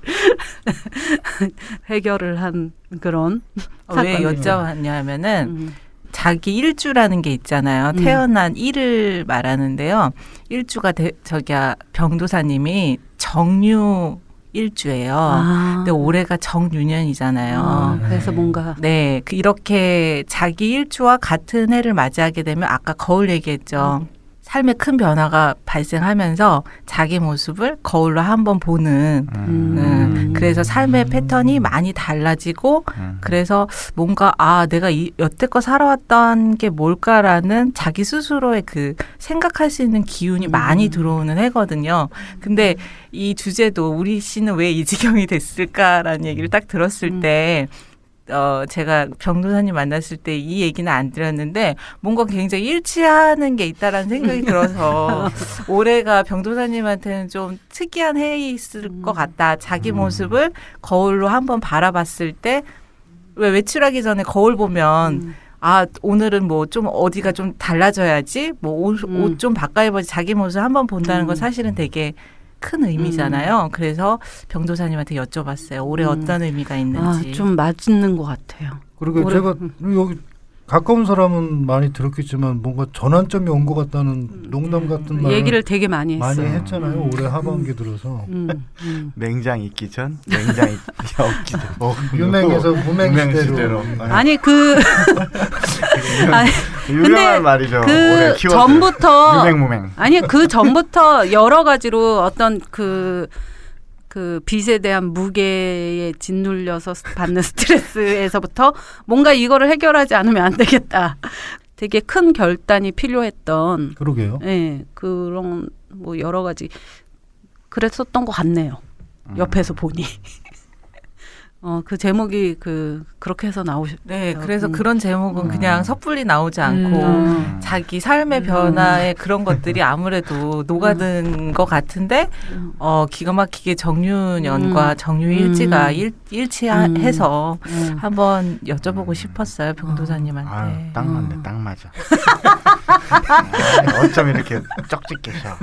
Speaker 2: 해결을 한 그런
Speaker 5: 왜
Speaker 2: 사건이에요.
Speaker 5: 여쭤봤냐면은 자기 일주라는 게 있잖아요. 태어난 일을 말하는데요. 일주가 병도사님이 정유 일주예요. 근데 올해가 정유년이잖아요.
Speaker 2: 그래서 뭔가
Speaker 5: 네, 이렇게 자기 일주와 같은 해를 맞이하게 되면 아까 거울 얘기했죠. 삶에 큰 변화가 발생하면서 자기 모습을 거울로 한번 보는 그래서 삶의 패턴이 많이 달라지고 그래서 뭔가 내가 여태껏 살아왔던 게 뭘까라는 자기 스스로의 그 생각할 수 있는 기운이 많이 들어오는 해거든요. 근데 이 주제도 우리 씨는 왜 이 지경이 됐을까라는 얘기를 딱 들었을 때 제가 병도사님 만났을 때 이 얘기는 안 드렸는데 뭔가 굉장히 일치하는 게 있다라는 생각이 들어서 올해가 병도사님한테는 좀 특이한 해였을 것 같다. 자기 모습을 거울로 한번 바라봤을 때 왜 외출하기 전에 거울 보면 오늘은 뭐 좀 어디가 좀 달라져야지 뭐 옷 좀 바꿔 입어야지 자기 모습 한번 본다는 건 사실은 되게 큰 의미잖아요. 그래서 병도사님한테 여쭤봤어요. 올해 어떤 의미가 있는지.
Speaker 2: 좀 맞는 것 같아요.
Speaker 6: 그리고 제가 여기 가까운 사람은 많이 들었겠지만 뭔가 전환점이 온 것 같다는 농담 같은 말
Speaker 2: 얘기를 되게 많이 했어요.
Speaker 6: 많이 했잖아요. 올해 하반기 들어서
Speaker 4: 맹장 있기 전, 맹장 없기 전.
Speaker 6: 유맹에서 무맹 시대로.
Speaker 2: 아니
Speaker 4: 유명한 말이죠.
Speaker 2: 그
Speaker 4: 올해 키워드.
Speaker 2: 전부터
Speaker 4: 유맹무맹.
Speaker 2: 아니 그 전부터 여러 가지로 어떤 그 빚에 대한 무게에 짓눌려서 받는 스트레스에서부터 뭔가 이거를 해결하지 않으면 안 되겠다. 되게 큰 결단이 필요했던.
Speaker 6: 그러게요.
Speaker 2: 예, 그런 뭐 여러 가지 그랬었던 것 같네요. 옆에서 보니. 그 제목이 그렇게 해서
Speaker 5: 네, 그래서 그런 제목은 그냥 섣불리 나오지 않고 자기 삶의 변화에 그런 것들이 아무래도 녹아든 것 같은데 기가 막히게 정유년과 정유일지가 일치해서 한번 여쭤보고 싶었어요, 병도사님한테.
Speaker 4: 딱 맞네, 딱 맞아. 어쩜 이렇게 쩍찍 계셔.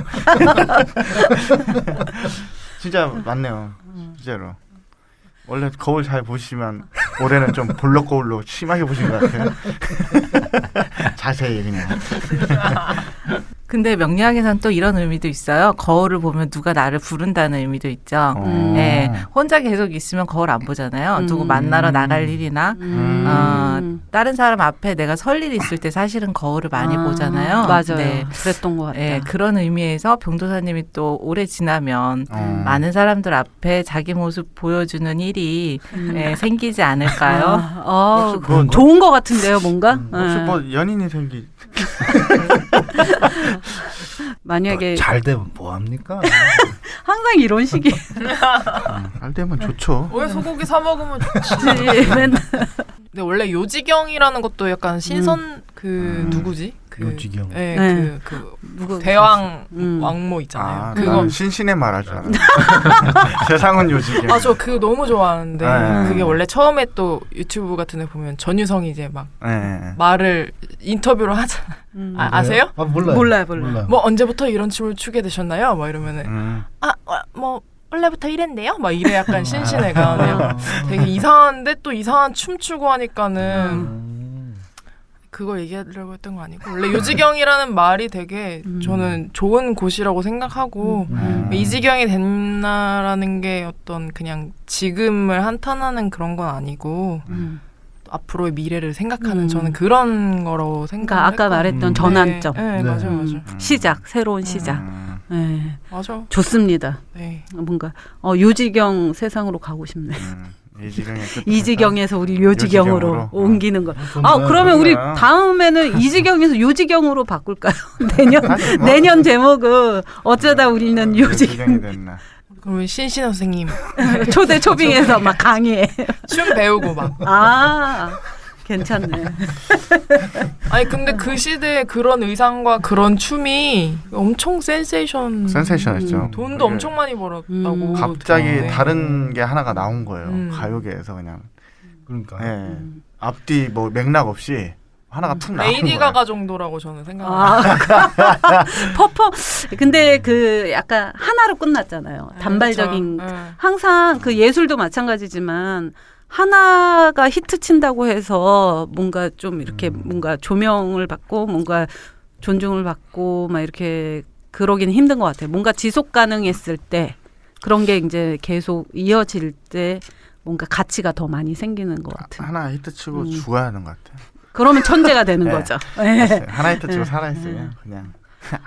Speaker 4: 진짜 맞네요, 진짜로. 원래 거울 잘 보시면 올해는 좀 볼록 거울로 심하게 보신 것 같아요. 자세히 그냥.
Speaker 5: 근데 명리학에서는 또 이런 의미도 있어요. 거울을 보면 누가 나를 부른다는 의미도 있죠. 네, 혼자 계속 있으면 거울 안 보잖아요. 누구 만나러 나갈 일이나 다른 사람 앞에 내가 설 일이 있을 때 사실은 거울을 많이 보잖아요.
Speaker 2: 맞아요.
Speaker 5: 네.
Speaker 2: 그랬던 것 같아요.
Speaker 5: 네, 그런 의미에서 병도사님이 또 오래 지나면 많은 사람들 앞에 자기 모습 보여주는 일이 생기지 않을까요?
Speaker 2: 좋은 것 같은데요, 뭔가?
Speaker 4: 혹시 뭐 연인이 생기?
Speaker 2: 만약에
Speaker 6: 잘 되면 뭐 합니까?
Speaker 2: 항상 이런 식이
Speaker 4: 잘 되면 좋죠.
Speaker 3: 왜 소고기 사 먹으면 좋지?
Speaker 2: 맨날
Speaker 3: 근데 원래 요지경이라는 것도 약간 신선 누구지?
Speaker 6: 요지경.
Speaker 3: 네,
Speaker 2: 누구
Speaker 3: 대왕 왕모 있잖아요. 그거
Speaker 4: 나는 신신의 말할 줄 알았는데. 세상은 요지경.
Speaker 3: 저 그거 너무 좋아하는데
Speaker 4: 네.
Speaker 3: 그게 원래 처음에 또 유튜브 같은 데 보면 전유성이 이제 막
Speaker 4: 네.
Speaker 3: 말을 인터뷰를 하잖아. 아세요?
Speaker 6: 몰라요.
Speaker 2: 몰라요.
Speaker 3: 뭐 언제부터 이런 춤을 추게 되셨나요? 막 이러면은
Speaker 4: 음.
Speaker 3: 뭐 원래부터 이랬는데요? 막 이래 약간 신신애가 그냥 되게 이상한데 또 이상한 춤추고 하니까는 그걸 얘기하려고 했던 거 아니고 원래 요지경이라는 말이 되게 저는 좋은 곳이라고 생각하고 이지경이 됐나라는 게 어떤 그냥 지금을 한탄하는 그런 건 아니고 또 앞으로의 미래를 생각하는 저는 그런 거라고 생각을
Speaker 2: 그러니까 아까
Speaker 3: 했거든요.
Speaker 2: 말했던 전환점.
Speaker 3: 네, 맞아요, 맞아요.
Speaker 2: 시작, 새로운 시작. 네.
Speaker 3: 맞아.
Speaker 2: 좋습니다.
Speaker 3: 네.
Speaker 2: 뭔가 요지경 세상으로 가고 싶네.
Speaker 4: 이지경의 끝.
Speaker 2: 이지경에서 우리 요지경으로
Speaker 4: 요지경으로.
Speaker 2: 옮기는 거.
Speaker 6: 좋네.
Speaker 2: 그러면 우리
Speaker 4: 좋네요.
Speaker 2: 다음에는 이지경에서 요지경으로 바꿀까요?
Speaker 4: 사실 뭐
Speaker 2: 내년 제목은 어쩌다 우리는
Speaker 4: 요지경이 됐나.
Speaker 3: 그러면 신신호 선생님
Speaker 2: 초대 초빙해서 막 강의해.
Speaker 3: 춤 배우고 막.
Speaker 2: 괜찮네.
Speaker 3: 아니 근데 그 시대에 그런 의상과 그런 춤이 엄청
Speaker 4: 센세이션했죠.
Speaker 3: 돈도 엄청 많이 벌었다고.
Speaker 4: 갑자기
Speaker 3: 듣는데.
Speaker 4: 다른 게 하나가 나온 거예요. 가요계에서 그냥.
Speaker 6: 그러니까.
Speaker 4: 예. 앞뒤 뭐 맥락 없이 하나가 툭 나온 거예요.
Speaker 3: 레이디 가가 정도라고 저는 생각합니다.
Speaker 2: 퍼포. 근데 그 약간 하나로 끝났잖아요. 단발적인.
Speaker 3: 그쵸.
Speaker 2: 항상 그 예술도 마찬가지지만 하나가 히트 친다고 해서 뭔가 좀 이렇게 뭔가 조명을 받고 뭔가 존중을 받고 막 이렇게 그러기는 힘든 것 같아요. 뭔가 지속 가능했을 때 그런 게 이제 계속 이어질 때 뭔가 가치가 더 많이 생기는 것 같아요.
Speaker 4: 하나 히트치고 죽어야 하는 것 같아요.
Speaker 2: 그러면 천재가 되는
Speaker 4: 네.
Speaker 2: 거죠.
Speaker 4: 하나 히트치고 살아있으면 그냥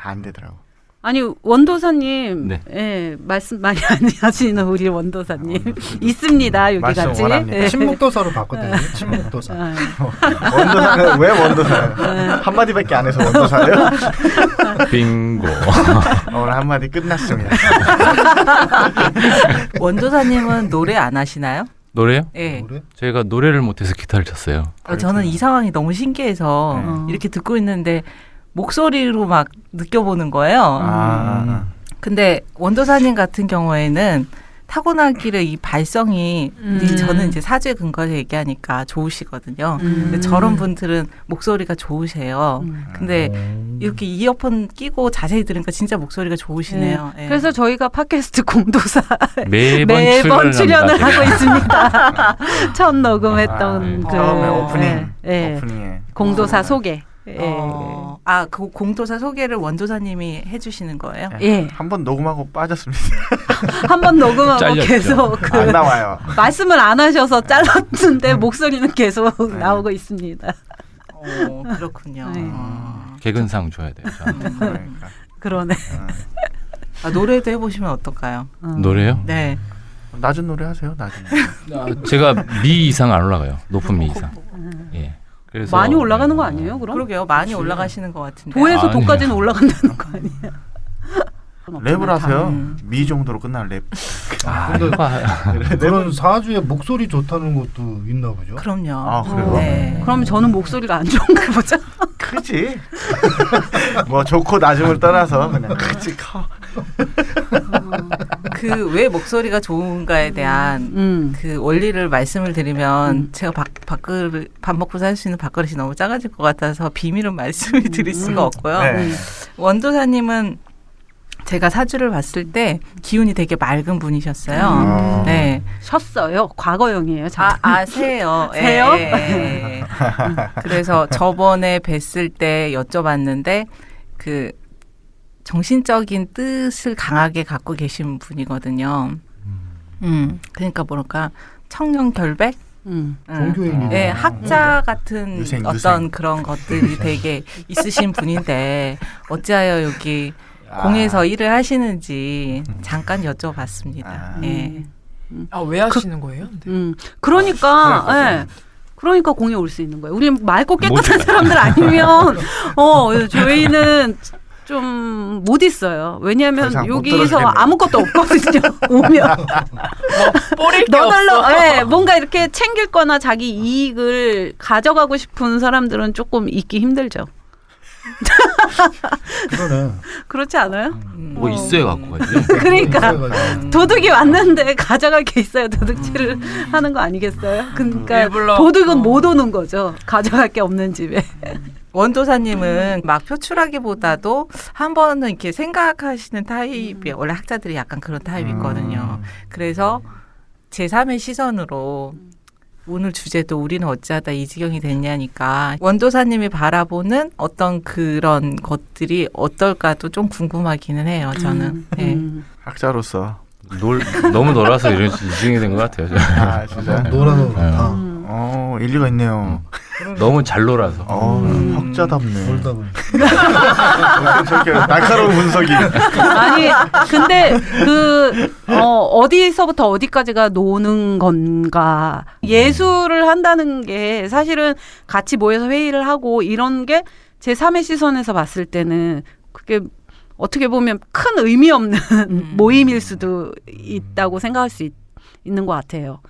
Speaker 4: 안 되더라고.
Speaker 2: 아니 원도사님,
Speaker 1: 네.
Speaker 2: 예, 말씀 많이 안 하시는 우리 원도사님 있습니다. 여기
Speaker 4: 말씀
Speaker 2: 같이.
Speaker 4: 원합니다.
Speaker 2: 예.
Speaker 6: 침묵도사로 바꿨대요. 침묵도사.
Speaker 4: 원도사는 왜 원도사예요? 한마디밖에 안 해서 원도사예요?
Speaker 1: 빙고.
Speaker 4: 오늘 한마디 끝났습니다.
Speaker 5: 원도사님은 노래 안 하시나요?
Speaker 1: 노래요?
Speaker 5: 예.
Speaker 6: 노래?
Speaker 1: 제가 노래를 못해서 기타를 쳤어요.
Speaker 5: 저는 이 상황이 너무 신기해서 이렇게 듣고 있는데 목소리로 막 느껴보는 거예요.
Speaker 4: 아.
Speaker 5: 근데 원도사님 같은 경우에는 타고나기를 이 발성이 저는 이제 사주에 근거해서 얘기하니까 좋으시거든요. 근데 저런 분들은 목소리가 좋으세요. 근데 이렇게 이어폰 끼고 자세히 들으니까 진짜 목소리가 좋으시네요. 예.
Speaker 2: 그래서 저희가 팟캐스트 공도사
Speaker 1: 매번
Speaker 2: 출연을
Speaker 1: 합니다,
Speaker 2: 하고
Speaker 1: 제가.
Speaker 2: 있습니다. 처음 녹음했던 그
Speaker 4: 처음에 오프닝.
Speaker 2: 예,
Speaker 4: 오프닝에.
Speaker 2: 공도사 소개.
Speaker 5: 그 공도사 소개를 원도사님이 해주시는 거예요?
Speaker 2: 예.
Speaker 4: 한번 녹음하고 빠졌습니다.
Speaker 2: 한 번 녹음하고
Speaker 1: 잘렸죠.
Speaker 2: 계속 그
Speaker 4: 안 나와요.
Speaker 2: 말씀을 안 하셔서 잘랐는데 목소리는 계속 나오고 있습니다.
Speaker 5: 그렇군요.
Speaker 2: 네.
Speaker 1: 개근상 줘야 돼요. 저한테.
Speaker 4: 그러니까.
Speaker 2: 그러네.
Speaker 5: 노래도 해보시면 어떨까요?
Speaker 1: 노래요?
Speaker 5: 네.
Speaker 4: 낮은 노래 하세요. 낮은 노래.
Speaker 1: 제가 미 이상 안 올라가요. 높은 미 이상. 예. 그래서
Speaker 2: 많이 올라가는 거 아니에요? 그럼
Speaker 5: 그러게요. 많이 올라가시는 것 같은데.
Speaker 2: 도에서
Speaker 1: 아니요.
Speaker 2: 도까지는 올라간다는 거 아니에요?
Speaker 4: 랩을 하세요. 미 정도로 끝날 랩.
Speaker 6: 그런 사주에 목소리 좋다는 것도 있나 보죠.
Speaker 5: 그럼요.
Speaker 4: 아, 그래요?
Speaker 5: 네.
Speaker 2: 그럼 저는 목소리가 안 좋은가 보죠.
Speaker 4: 크지. 뭐 좋고 낮음을 떠나서 그냥 크지 커.
Speaker 5: 그 왜 목소리가 좋은가에 대한 그 원리를 말씀을 드리면 제가 밥 먹고 살 수 있는 밥그릇이 너무 작아질 것 같아서 비밀은 말씀을 드릴 수가 없고요.
Speaker 4: 네.
Speaker 5: 원도사님은 제가 사주를 봤을 때 기운이 되게 맑은 분이셨어요. 네.
Speaker 2: 쉬었어요. 과거형이에요.
Speaker 5: 세요.
Speaker 2: 세요?
Speaker 5: 예. 그래서 저번에 뵀을 때 여쭤봤는데 그 정신적인 뜻을 강하게 갖고 계신 분이거든요. 그러니까 뭐랄까 청렴결백?
Speaker 6: 종교인이.
Speaker 5: 네, 학자 같은
Speaker 4: 유생.
Speaker 5: 어떤 그런 것들이 되게 있으신 분인데 어찌하여 여기 공에서 일을 하시는지 잠깐 여쭤봤습니다. 예.
Speaker 3: 왜 하시는 거예요?
Speaker 2: 그러니까, 예. 그러니까 공에 올 수 있는 거예요. 우리 맑고 깨끗한 사람들 아니면, 저희는 좀 못 있어요. 왜냐하면
Speaker 4: 더 이상 못
Speaker 2: 여기서
Speaker 4: 들어주겠네요.
Speaker 2: 아무것도 없거든요. 오면.
Speaker 3: 뿌릴 게
Speaker 2: 너덜러,
Speaker 3: 없어.
Speaker 2: 예, 뭔가 이렇게 챙길 거나 자기 이익을 가져가고 싶은 사람들은 조금 있기 힘들죠.
Speaker 6: 그러네.
Speaker 2: 그렇지 않아요?
Speaker 1: 뭐 있어야 갖고 가지.
Speaker 2: 그러니까.
Speaker 6: 그래가지고.
Speaker 2: 도둑이 왔는데 가져갈 게 있어야 도둑질을 하는 거 아니겠어요? 그러니까
Speaker 3: 일부러.
Speaker 2: 도둑은 못 오는 거죠. 가져갈 게 없는 집에.
Speaker 5: 원도사님은 막 표출하기보다도 한 번은 이렇게 생각하시는 타입이 원래 학자들이 약간 그런 타입이 있거든요. 그래서 제3의 시선으로 오늘 주제도 우리는 어찌하다 이 지경이 됐냐니까 원도사님이 바라보는 어떤 그런 것들이 어떨까도 좀 궁금하기는 해요. 저는. 네.
Speaker 4: 학자로서
Speaker 1: 너무 놀아서 이런 지경이 된 것 같아요. 저는.
Speaker 4: 아 진짜
Speaker 6: 놀아서 그렇다.
Speaker 4: 일리가 있네요.
Speaker 1: 너무 잘 놀아서.
Speaker 4: 학자답네.
Speaker 6: 놀다 보니.
Speaker 4: 저렇게 날카로운 분석이.
Speaker 2: 아니 근데 어디서부터 어디까지가 노는 건가 예술을 한다는 게 사실은 같이 모여서 회의를 하고 이런 게 제3의 시선에서 봤을 때는 그게 어떻게 보면 큰 의미 없는 모임일 수도 있다고 생각할 수 있는 것 같아요.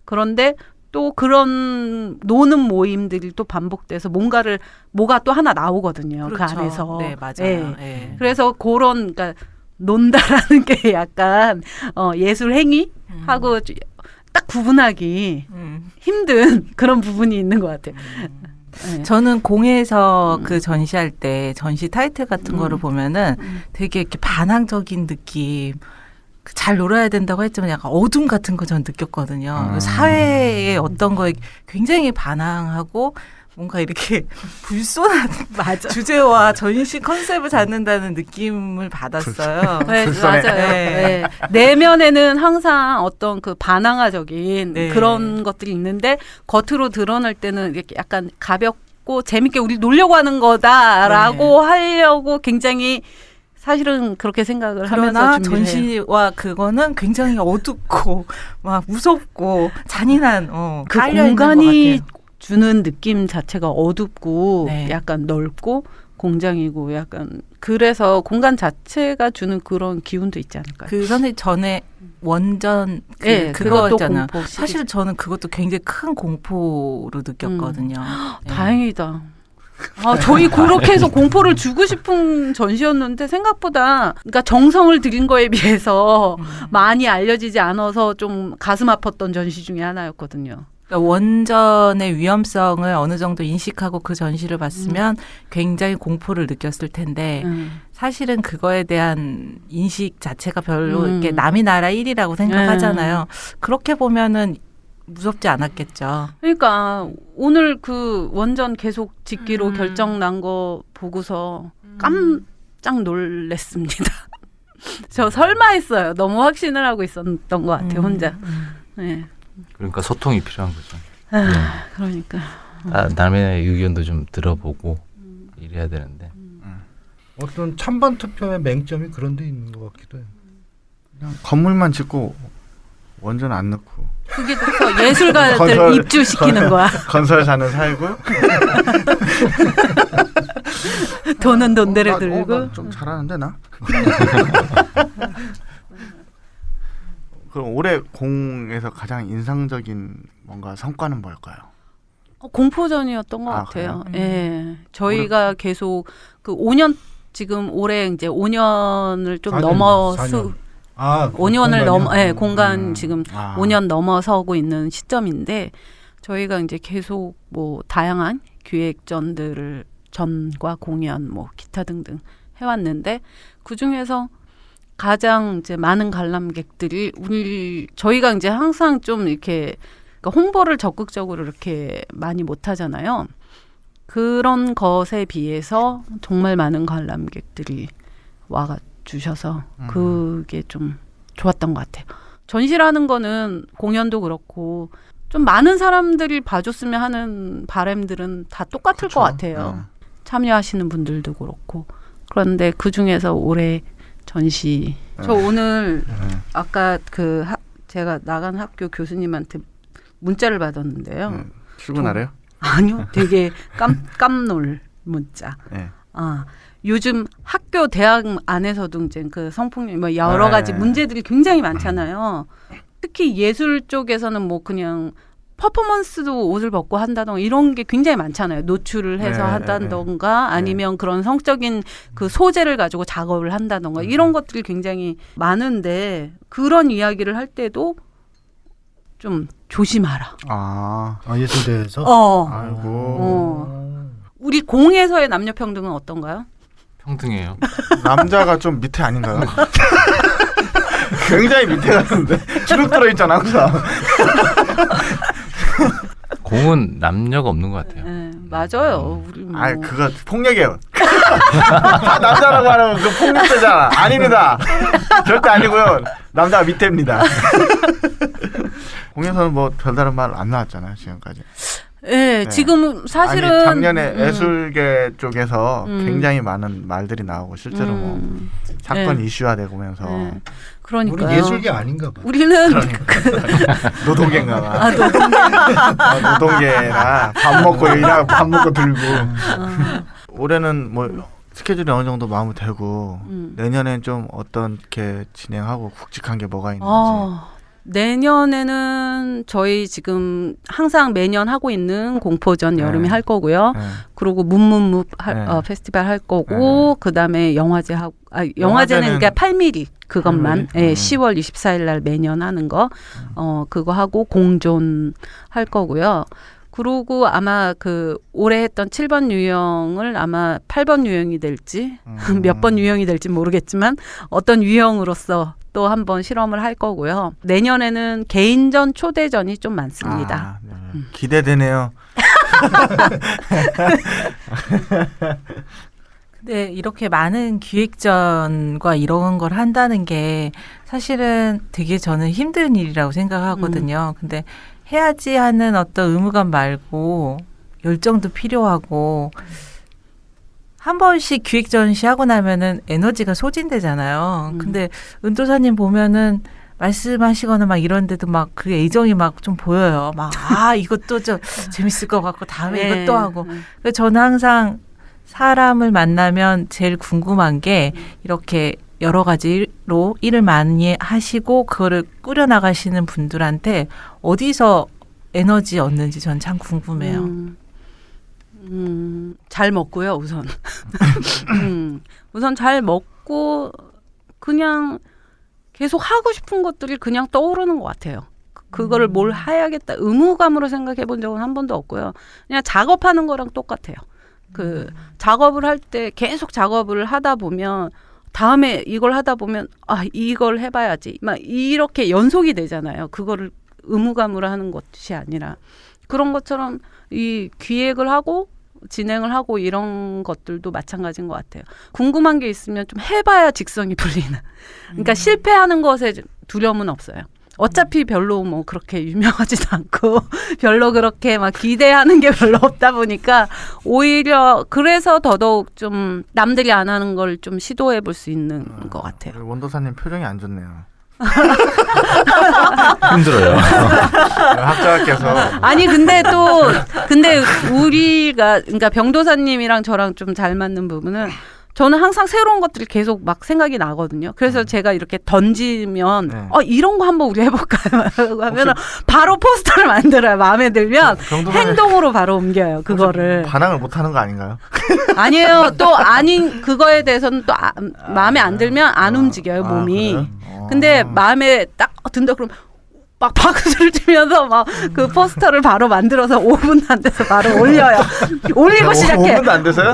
Speaker 2: 그런데 또 그런 노는 모임들이 또 반복돼서 뭐가 또 하나 나오거든요.
Speaker 5: 그렇죠.
Speaker 2: 그 안에서.
Speaker 5: 네, 맞아요.
Speaker 2: 네.
Speaker 5: 네.
Speaker 2: 그래서 그러니까 논다라는 게 약간 예술 행위하고 딱 구분하기 힘든 그런 부분이 있는 것 같아요. 네.
Speaker 5: 저는 공예에서 그 전시할 때 전시 타이틀 같은 거를 보면은 되게 이렇게 반항적인 느낌. 잘 놀아야 된다고 했지만 약간 어둠 같은 거 전 느꼈거든요. 사회의 어떤 거에 굉장히 반항하고 뭔가 이렇게 불손한
Speaker 2: 맞아.
Speaker 5: 주제와 전시 컨셉을 잡는다는 느낌을 받았어요.
Speaker 2: 네,
Speaker 4: 불편해.
Speaker 2: 맞아요.
Speaker 5: 네.
Speaker 2: 네. 내면에는 항상 어떤 그 반항아적인
Speaker 5: 네.
Speaker 2: 그런 것들이 있는데 겉으로 드러날 때는 이렇게 약간 가볍고 재밌게 우리 놀려고 하는 거다라고 하려고 굉장히 사실은 그렇게 생각을 하면서
Speaker 5: 그러나
Speaker 2: 준비를 해요.
Speaker 5: 전시와 그거는 굉장히 어둡고 막 무섭고 잔인한
Speaker 2: 그
Speaker 5: 깔려 있는
Speaker 2: 공간이
Speaker 5: 것 같아요.
Speaker 2: 주는 느낌 자체가 어둡고
Speaker 5: 네.
Speaker 2: 약간 넓고 공장이고 약간 그래서 공간 자체가 주는 그런 기운도 있지 않을까요?
Speaker 5: 그 선생님 전에 원전
Speaker 2: 네,
Speaker 5: 그거
Speaker 2: 그것도
Speaker 5: 있잖아.
Speaker 2: 공포 시리즈.
Speaker 5: 사실 저는 그것도 굉장히 큰 공포로 느꼈거든요. 네.
Speaker 2: 다행이다. 저희 그렇게 해서 공포를 주고 싶은 전시였는데 생각보다 그러니까 정성을 들인 거에 비해서 많이 알려지지 않아서 좀 가슴 아팠던 전시 중에 하나였거든요.
Speaker 5: 그러니까 원전의 위험성을 어느 정도 인식하고 그 전시를 봤으면 굉장히 공포를 느꼈을 텐데 사실은 그거에 대한 인식 자체가 별로 이렇게 남이 나라 일이라고 생각하잖아요. 그렇게 보면은 무섭지 않았겠죠.
Speaker 2: 그러니까 오늘 그 원전 계속 짓기로 결정 난 거 보고서 깜짝 놀랐습니다. 저 설마 했어요. 너무 확신을 하고 있었던 것 같아요. 혼자. 네.
Speaker 1: 그러니까 소통이 필요한 거죠.
Speaker 2: 그러니까.
Speaker 1: 남의 의견도 좀 들어보고 이래야 되는데.
Speaker 6: 어떤 찬반 투표의 맹점이 그런 데 있는 것 같기도 해요.
Speaker 4: 그냥 건물만 짓고 원전 안 넣고
Speaker 2: 그게 그래서 예술가들
Speaker 4: 건설-
Speaker 2: 입주시키는 거야.
Speaker 4: 건설사는 살고
Speaker 2: 돈은 돈대로 들고.
Speaker 4: 좀 잘하는데 나. 그럼 올해 공에서 가장 인상적인 뭔가 성과는 뭘까요?
Speaker 2: 공포전이었던 것 같아요. 예. 저희가 계속 그 5년 지금 올해 이제 5년을 좀
Speaker 6: 4년,
Speaker 2: 넘어서
Speaker 6: 4년.
Speaker 2: 5년을 넘어
Speaker 6: 공간이요?
Speaker 2: 공간 지금 5년 넘어서고 있는 시점인데 저희가 이제 계속 뭐 다양한 기획전들을 전과 공연 뭐 기타 등등 해왔는데 그 중에서 가장 이제 많은 관람객들이 저희가 이제 항상 좀 이렇게 그러니까 홍보를 적극적으로 이렇게 많이 못 하잖아요. 그런 것에 비해서 정말 많은 관람객들이 와 주셔서 그게 좀 좋았던 것 같아요. 전시라는 거는 공연도 그렇고 좀 많은 사람들이 봐줬으면 하는 바람들은 다 똑같을
Speaker 4: 그쵸.
Speaker 2: 것 같아요. 참여하시는 분들도 그렇고. 그런데 그 중에서 올해 전시 저 오늘 아까 제가 나간 학교 교수님한테 문자를 받았는데요.
Speaker 4: 출근하래요?
Speaker 2: 아니요, 되게 깜놀 문자.
Speaker 4: 네.
Speaker 2: 요즘 학교 대학 안에서도 이제 그 성폭력 뭐 여러 가지 문제들이 굉장히 많잖아요. 특히 예술 쪽에서는 뭐 그냥 퍼포먼스도 옷을 벗고 한다던가 이런 게 굉장히 많잖아요. 노출을 해서 한다던가 아니면 그런 성적인 그 소재를 가지고 작업을 한다던가 이런 것들이 굉장히 많은데 그런 이야기를 할 때도 좀 조심하라.
Speaker 4: 아,
Speaker 6: 예술대에서?
Speaker 4: 아이고.
Speaker 2: 우리 공에서의 남녀 평등은 어떤가요?
Speaker 1: 평등해요.
Speaker 4: 남자가 좀 밑에 아닌가요? 굉장히 밑에 갔는데 주눅 들어 있잖아 항상.
Speaker 1: 공은 남녀가 없는 것 같아요.
Speaker 2: 네, 맞아요. 우리 뭐.
Speaker 4: 아 그거 폭력이에요. 다 남자라고 하면 그 폭력배잖아. 아닙니다. 절대 아니고요. 남자가 밑에입니다. 공에서는 뭐 별다른 말 안 나왔잖아요 지금까지.
Speaker 2: 네, 지금 사실은
Speaker 4: 아니, 작년에 예술계 쪽에서 굉장히 많은 말들이 나오고 실제로 뭐 사건
Speaker 2: 네.
Speaker 4: 이슈화되면서
Speaker 2: 네. 그러니까요.
Speaker 6: 우리 예술계 아닌가 봐.
Speaker 2: 우리는
Speaker 4: 노동계인가 봐.
Speaker 2: 노동계.
Speaker 4: 노동계라 밥 먹고 일하고 밥 먹고 들고. 올해는 뭐 스케줄이 어느 정도 마무리되고 내년엔 좀 어떻게 진행하고 굵직한 게 뭐가 있는지.
Speaker 2: 내년에는 저희 지금 항상 매년 하고 있는 공포전 여름에
Speaker 4: 네.
Speaker 2: 할 거고요.
Speaker 4: 네.
Speaker 2: 그리고 문문무
Speaker 4: 네.
Speaker 2: 페스티벌 할 거고 그다음에 영화제 하고 영화제는 그러니까 8mm 그것만
Speaker 4: 8mm?
Speaker 2: 예, 10월 24일 날 매년 하는 거 그거 하고 공존 할 거고요. 그리고 아마 그 올해 했던 7번 유형을 아마 8번 유형이 될지 몇 번 유형이 될지 모르겠지만 어떤 유형으로서 또 한번 실험을 할 거고요. 내년에는 개인전 초대전이 좀 많습니다.
Speaker 4: 아, 네. 기대되네요.
Speaker 5: 근데 이렇게 많은 기획전과 이런 걸 한다는 게 사실은 되게 저는 힘든 일이라고 생각하거든요. 근데 해야지 하는 어떤 의무감 말고 열정도 필요하고 한 번씩 기획 전시하고 나면은 에너지가 소진되잖아요. 근데 은도사님 보면은 말씀하시거나 막 이런데도 막 그 애정이 막 좀 보여요. 막 이것도 좀 재밌을 것 같고 다음에
Speaker 2: 네.
Speaker 5: 이것도 하고. 그래서 저는 항상 사람을 만나면 제일 궁금한 게 이렇게 여러 가지로 일을 많이 하시고 그거를 꾸려나가시는 분들한테 어디서 에너지 얻는지 전 참 궁금해요.
Speaker 2: 잘 먹고요, 우선. 우선 잘 먹고 그냥 계속 하고 싶은 것들이 그냥 떠오르는 것 같아요. 그거를 뭘 해야겠다 의무감으로 생각해 본 적은 한 번도 없고요. 그냥 작업하는 거랑 똑같아요. 그 작업을 할 때 계속 작업을 하다 보면 다음에 이걸 하다 보면 이걸 해봐야지 막 이렇게 연속이 되잖아요. 그거를 의무감으로 하는 것이 아니라 그런 것처럼 이 기획을 하고 진행을 하고 이런 것들도 마찬가지인 것 같아요. 궁금한 게 있으면 좀 해봐야 직성이 풀리는. 그러니까 실패하는 것에 두려움은 없어요. 어차피 별로 뭐 그렇게 유명하지도 않고 별로 그렇게 막 기대하는 게 별로 없다 보니까 오히려 그래서 더더욱 좀 남들이 안 하는 걸 좀 시도해 볼 수 있는 것 같아요.
Speaker 4: 원도사님 표정이 안 좋네요.
Speaker 1: 힘들어요.
Speaker 4: 학자께서
Speaker 2: 아니 근데 우리가 그러니까 병도사님이랑 저랑 좀 잘 맞는 부분은 저는 항상 새로운 것들이 계속 막 생각이 나거든요. 그래서 제가 이렇게 던지면 이런 거 한번 우리 해볼까요? 하면 바로 포스터를 만들어요. 마음에 들면 행동으로 바로 옮겨요. 그거를.
Speaker 4: 반항을 못하는 거 아닌가요?
Speaker 2: 아니에요. 또 아닌 그거에 대해서는 또 마음에 안 들면 안 움직여요. 몸이.
Speaker 4: 그래요?
Speaker 2: 근데 마음에 딱 든다 그러면 막 박수를 치면서 막 그 포스터를 바로 만들어서 5분도 안 돼서 바로 올려요. 올리고 시작해.
Speaker 4: 5분도 안 돼서요?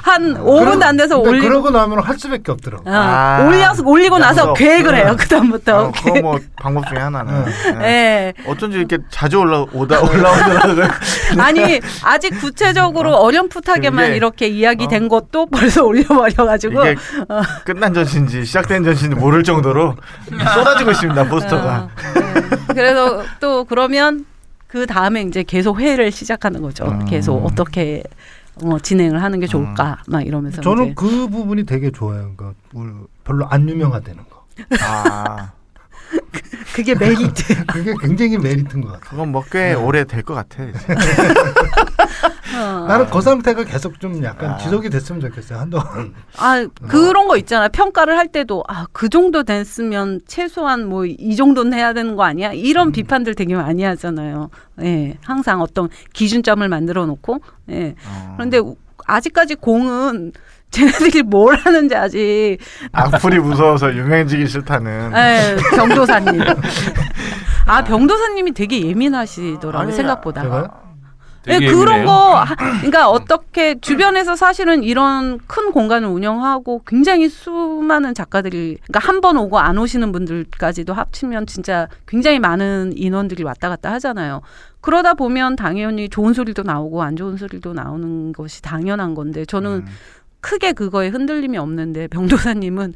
Speaker 2: 한 5분도 안 돼서 올리고.
Speaker 6: 그러고 나면 할 수밖에 없더라고.
Speaker 2: 올리고 나서 계획을 해요. 그다음부터.
Speaker 4: 그거 뭐 방법 중에 하나는.
Speaker 2: 네.
Speaker 4: 어쩐지 이렇게 자주 올라오더라고요.
Speaker 2: 아니 아직 구체적으로 어렴풋하게만 이렇게 이야기된 것도 벌써 올려버려가지고
Speaker 4: 이게 끝난 전시인지 시작된 전시인지 모를 정도로 쏟아지고 있습니다. 포스터가.
Speaker 2: 그래서 또 그러면 그 다음에 이제 계속 회의를 시작하는 거죠. 계속 어떻게 진행을 하는 게 좋을까 막 이러면서.
Speaker 6: 저는
Speaker 2: 이제.
Speaker 6: 그 부분이 되게 좋아요. 그러니까 별로 안 유명화되는 거.
Speaker 2: 그게 메리트.
Speaker 6: 그게 굉장히 메리트인 것 같아요.
Speaker 4: 그건 뭐 꽤 오래 될 것 같아.
Speaker 6: 나는 그 상태가 계속 좀 약간 지속이 됐으면 좋겠어요. 한동안.
Speaker 2: 그런 거 있잖아요. 평가를 할 때도 그 정도 됐으면 최소한 뭐 이 정도는 해야 되는 거 아니야? 이런 비판들 되게 많이 하잖아요. 예, 항상 어떤 기준점을 만들어 놓고. 예. 그런데 아직까지 공은 쟤네들이 뭘 하는지 아직.
Speaker 4: 악플이 무서워서 유명해지기 싫다는.
Speaker 2: 네, 병도사님. 병도사님이 되게 예민하시더라고요. 생각보다.
Speaker 6: 제가요?
Speaker 1: 되게
Speaker 2: 그런
Speaker 1: 예민해요.
Speaker 2: 거 그러니까 어떻게 주변에서 사실은 이런 큰 공간을 운영하고 굉장히 수많은 작가들이 그러니까 한 번 오고 안 오시는 분들까지도 합치면 진짜 굉장히 많은 인원들이 왔다 갔다 하잖아요. 그러다 보면 당연히 좋은 소리도 나오고 안 좋은 소리도 나오는 것이 당연한 건데 저는 크게 그거에 흔들림이 없는데 병도사님은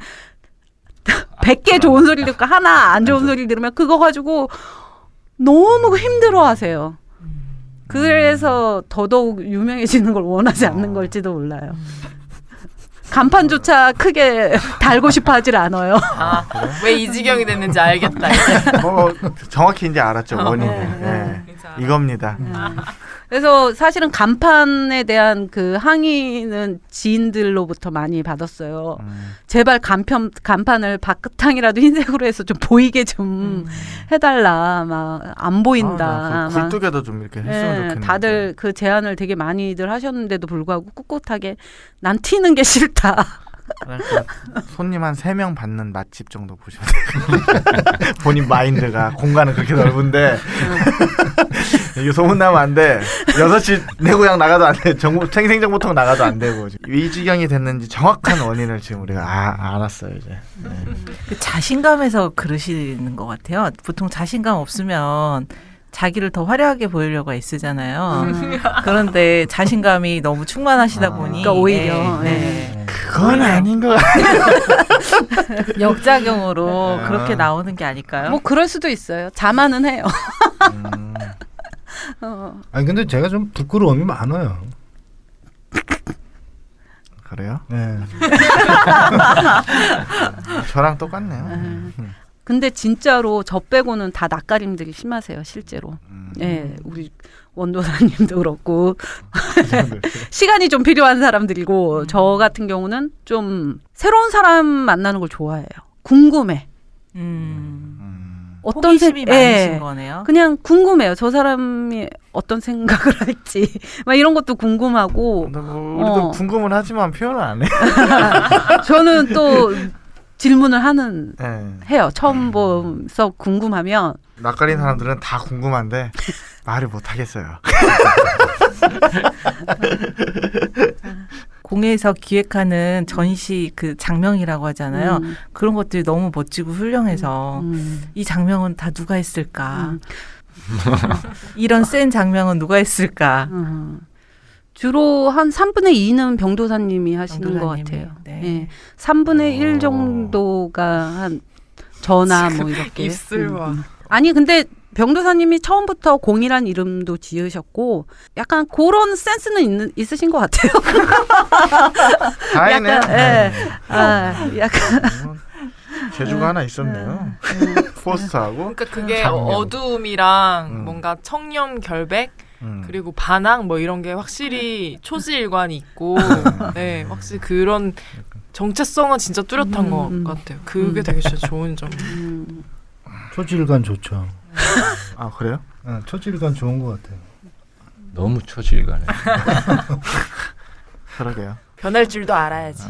Speaker 2: 100개 좋은 소리 듣고 하나 안 좋은 소리 들으면 그거 가지고 너무 힘들어하세요. 그래서 더더욱 유명해지는 걸 원하지 않는 걸지도 몰라요. 간판조차 크게 달고 싶어 하질 않아요.
Speaker 3: 아, 왜 이 지경이 됐는지 알겠다. 이제.
Speaker 4: 정확히 이제 알았죠 원인을. 네. 이겁니다.
Speaker 2: 그래서 사실은 간판에 대한 그 항의는 지인들로부터 많이 받았어요. 제발 간판을 바깥탕이라도 흰색으로 해서 좀 보이게 좀 해달라. 막 안 보인다.
Speaker 4: 그 굴뚝에도 좀 이렇게 했으면 좋겠는데.
Speaker 2: 다들 그 제안을 되게 많이들 하셨는데도 불구하고 꿋꿋하게 난 튀는 게 싫다.
Speaker 4: 그러니까 손님 한 3명 받는 맛집 정도 보시면 돼요. 본인 마인드가 공간은 그렇게 넓은데 이게 소문나면 안 돼. 6시 내 고향 나가도 안 돼. 생생정보통 나가도 안 되고 이 지경이 됐는지 정확한 원인을 지금 우리가 알았어요 이제. 네.
Speaker 5: 그 자신감에서 그러시는 것 같아요. 보통 자신감 없으면 자기를 더 화려하게 보이려고 애쓰잖아요. 그런데 자신감이 너무 충만하시다 보니
Speaker 2: 그러니까 오히려,
Speaker 4: 그건 아닌 것 같아요.
Speaker 5: 역작용으로 그렇게 나오는 게 아닐까요?
Speaker 2: 뭐 그럴 수도 있어요. 자만은 해요.
Speaker 6: 아니 근데 제가 좀 부끄러움이 많아요.
Speaker 4: 그래요?
Speaker 6: 네.
Speaker 4: 저랑 똑같네요.
Speaker 2: 근데 진짜로 저 빼고는 다 낯가림들이 심하세요, 실제로. 예, 우리 원도사님도 그렇고 시간이 좀 필요한 사람들이고 저 같은 경우는 좀 새로운 사람 만나는 걸 좋아해요. 궁금해. 어떤
Speaker 5: 호기심이 많으신 거네요.
Speaker 2: 그냥 궁금해요. 저 사람이 어떤 생각을 할지 막 이런 것도 궁금하고.
Speaker 4: 근데 뭐 우리도 궁금은 하지만 표현을 안 해.
Speaker 2: 저는 또 질문을 하는
Speaker 4: 네.
Speaker 2: 해요. 처음 봐서 궁금하면.
Speaker 4: 낯가린 사람들은 다 궁금한데 말을 못 하겠어요.
Speaker 5: 공예에서 기획하는 전시 그 장명이라고 하잖아요. 그런 것들이 너무 멋지고 훌륭해서 이 장명은 다 누가 했을까? 이런 센 장명은 누가 했을까?
Speaker 2: 주로 한 3분의 2는 병도사님이 하시는 것
Speaker 5: 병도사님이,
Speaker 2: 같아요.
Speaker 5: 네.
Speaker 2: 네. 3분의 1 정도가 한 저나 뭐 이렇게.
Speaker 3: 입술 봐.
Speaker 2: 아니 근데 병도사님이 처음부터 공이란 이름도 지으셨고 약간 그런 센스는 있으신 것 같아요.
Speaker 4: 다행이네.
Speaker 2: 약간
Speaker 4: 재주가 하나 있었네요. 포스터하고.
Speaker 3: 그러니까 그게
Speaker 4: 장명.
Speaker 3: 어두움이랑 뭔가 청렴 결백 그리고 반항 뭐 이런 게 확실히 초지일관이 있고 네 확실히 그런 정체성은 진짜 뚜렷한 것 같아요. 그게 되게 진짜 좋은 점.
Speaker 6: 초질관 좋죠.
Speaker 4: 아 그래요?
Speaker 6: 네, 초질관 좋은 것 같아요.
Speaker 1: 너무 초질간해.
Speaker 4: 그러게요.
Speaker 3: 변할 줄도 알아야지.